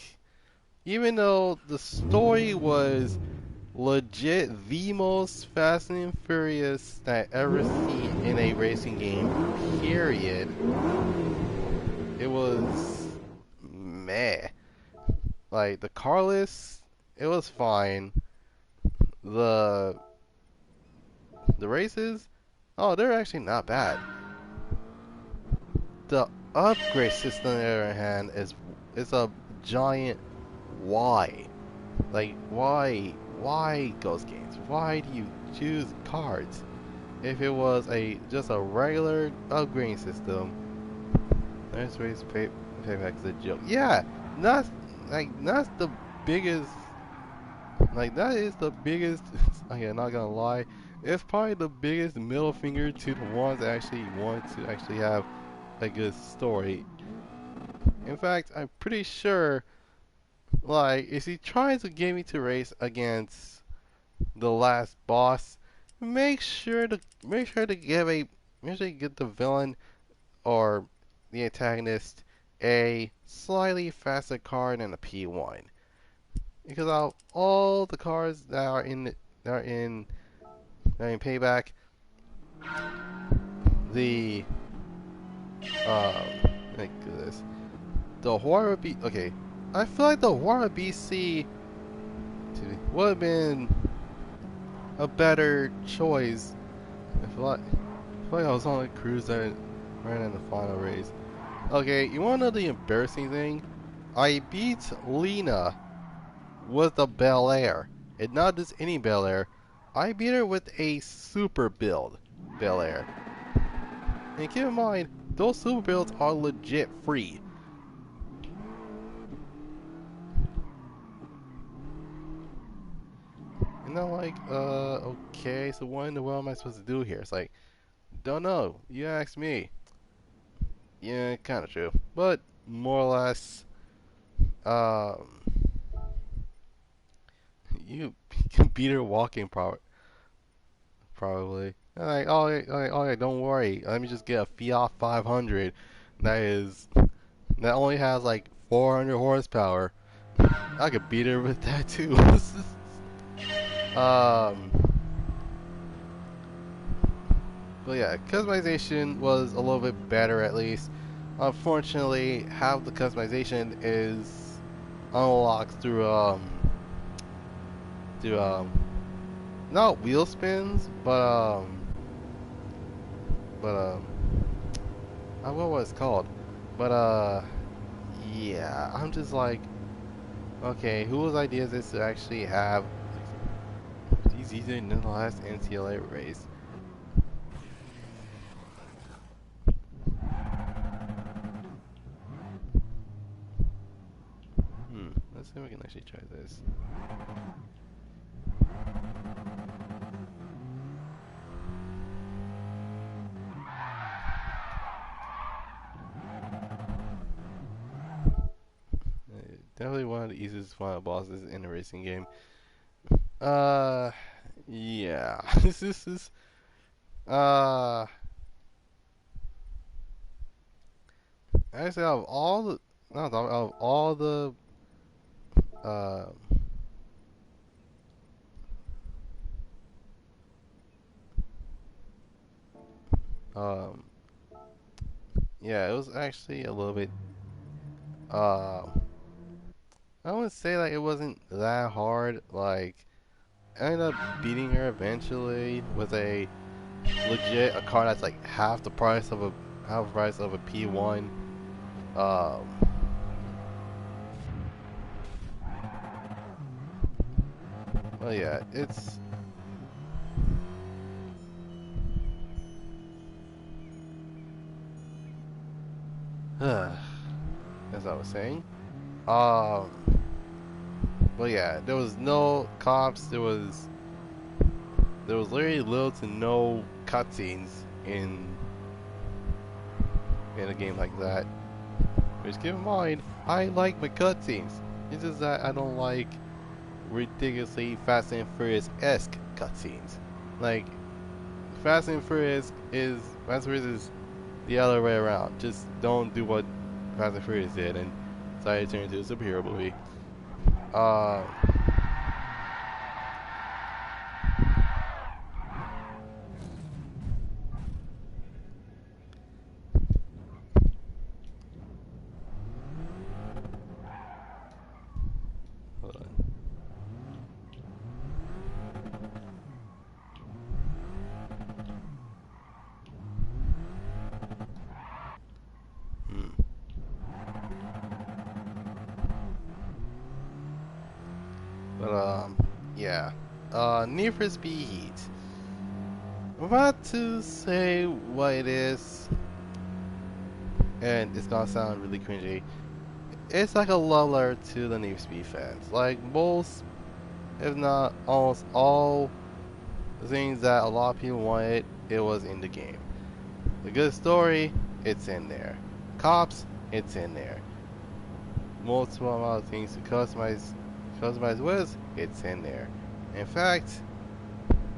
Speaker 1: Even though the story was legit the most Fast and Furious that I ever seen in a racing game, period. it was meh. Like the car list, it was fine. The the races, oh, they're actually not bad. The upgrade system, on the other hand, is a giant why. Like why Ghost Games? Why do you choose cards? If it was just a regular upgrading system, nice race payback is a joke. Yeah, that's that's the biggest. Like that is the biggest. Okay, not gonna lie, it's probably the biggest middle finger to the ones that actually want to actually have a good story. In fact, I'm pretty sure, like, if he tries to get me to race against the last boss, make sure to get the villain or the antagonist a slightly faster car than a P1. Because out of all the cars that are in that are in payback, the um like this, the horror B okay. I feel like the horror BC would have been a better choice. I feel like I was on a cruise that ran in the final race. Okay, you wanna know the embarrassing thing? I beat Lena with a Bel Air. And not just any Bel Air. I beat her with a super build Bel Air. And keep in mind, those super builds are legit free. And I'm like, okay, so what in the world am I supposed to do here? It's like, don't know. You ask me. Yeah, kinda true. But, more or less, um, you can beat her walking probably. Like, oh, yeah, don't worry. Let me just get a Fiat 500. That only has like 400 horsepower. I could beat her with that too. um, but yeah, customization was a little bit better at least. Unfortunately, half the customization is unlocked through not wheel spins, but I don't know what it's called. But yeah, I'm just like, okay, whose idea is this to actually have these easier than the last NCLA race? Let's see if we can actually try this. Definitely one of the easiest final bosses in a racing game. Yeah. This is actually out of all the not out of all the uh um yeah, it was actually a little bit uh I wouldn't say like it wasn't that hard. Like I ended up beating her eventually with a car that's like half the price of a P1. Um, well, yeah, it's as I was saying. Um, well, yeah, there was no cops. There was literally little to no cutscenes in a game like that. Which, keep in mind, I like my cutscenes. It's just that I don't like ridiculously Fast and Furious-esque cutscenes. Like, Fast and Furious is the other way around. Just don't do what Fast and Furious did and decided to turn into a superhero movie. Uh, But yeah. Need for Speed Heat. I'm about to say what it is, and it's gonna sound really cringy. It's like a love letter to the Need for Speed fans. Like most, if not almost all the things that a lot of people wanted, it was in the game. The good story, it's in there. Cops, it's in there. Multiple amount of things to customize with, it's in there. In fact,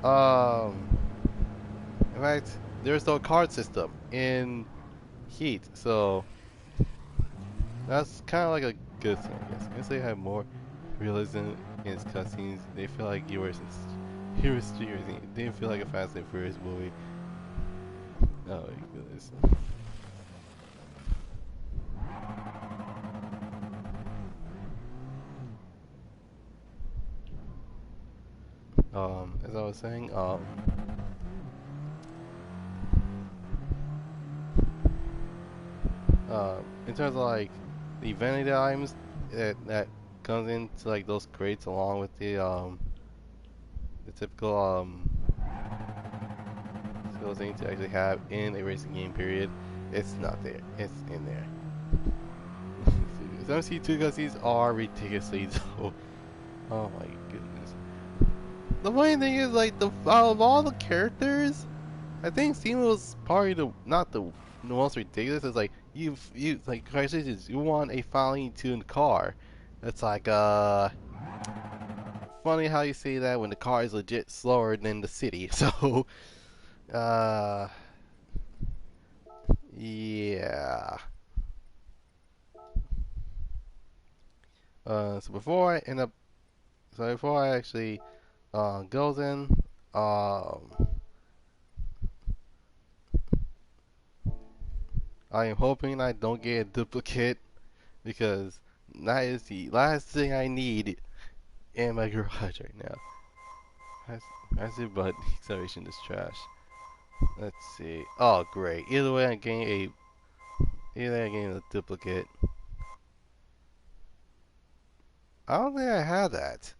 Speaker 1: um, there's no card system in Heat, so that's kind of like a good thing, I guess. I guess they have more realism in its cutscenes. They feel like you were serious. It didn't feel like a Fast and Furious movie. Oh my goodness. As I was saying, in terms of like the vanity items that comes into like those crates along with the typical thing to actually have in a racing game period, it's not there. It's in there. Some C2 cutscenes are ridiculously so. Oh my goodness. The funny thing is, like, out of all the characters, I think Steam was probably not the most ridiculous. It's like you like congratulations, you won a finely tuned car. It's like funny how you say that when the car is legit slower than the city. So uh yeah. So before I end up, so before I actually goes in, um I am hoping I don't get a duplicate because that is the last thing I need in my garage right now. Massive but acceleration is trash. Let's see. Oh great. Either way I'm getting a duplicate. I don't think I have that.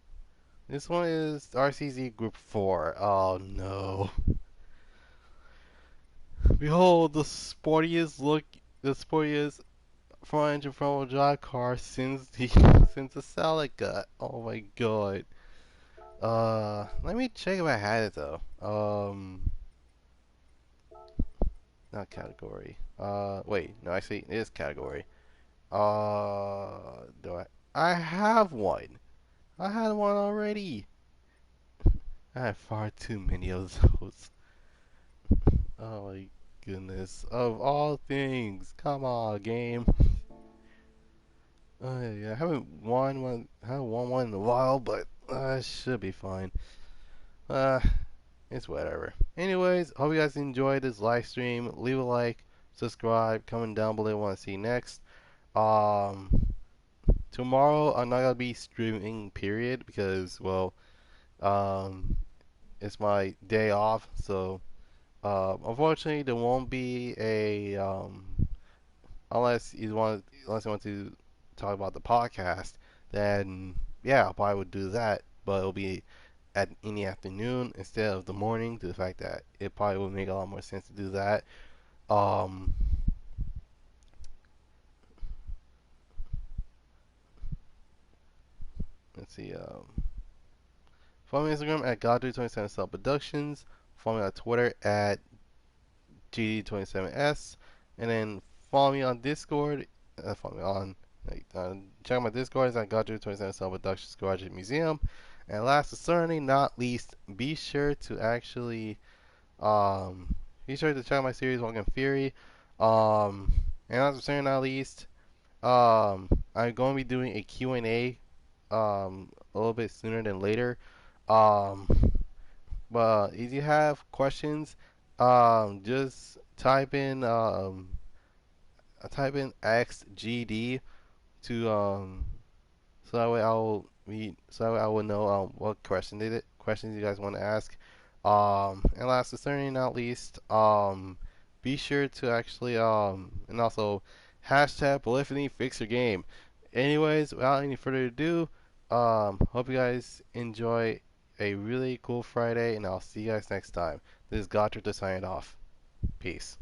Speaker 1: This one is RCZ Group 4. Oh no. Behold the sportiest front engine front wheel drive car since the since the Celica. Oh my god. Let me check if I had it though. Not category. Wait, no, actually, it is category. Do I? I have one. I had one already. I have far too many of those. Oh my goodness. Of all things, come on, game. Yeah, I haven't won one in a while, but it should be fine. Uh, it's whatever. Anyways, hope you guys enjoyed this live stream. Leave a like, subscribe, comment down below what you want to see next. Um, Tomorrow I'm not gonna be streaming, period, because well, um, it's my day off. So, unfortunately, there won't be a unless you want to talk about the podcast. Then yeah, I probably would do that, but it'll be in the afternoon instead of the morning. To the fact that it probably would make a lot more sense to do that. Um, let's see. Follow me on Instagram at Goddrifter247sun Productions. Follow me on Twitter at GD27S. And then follow me on Discord. Follow me on. Check out my Discord. It's at Goddrifter247sun Productions Garage Museum. And last but certainly not least, be sure to actually check out my series Walking Fury. Um, and last but certainly not least, I'm going to be doing a Q&A a little bit sooner than later. Um, but if you have questions, just type in XGD to so that way I will know what questions you guys want to ask. And last but certainly not least, be sure to actually and also hashtag Polyphony fix your game. Anyways, without any further ado, Hope you guys enjoy a really cool Friday, and I'll see you guys next time. This is Goddrifter247sun signing off. Peace.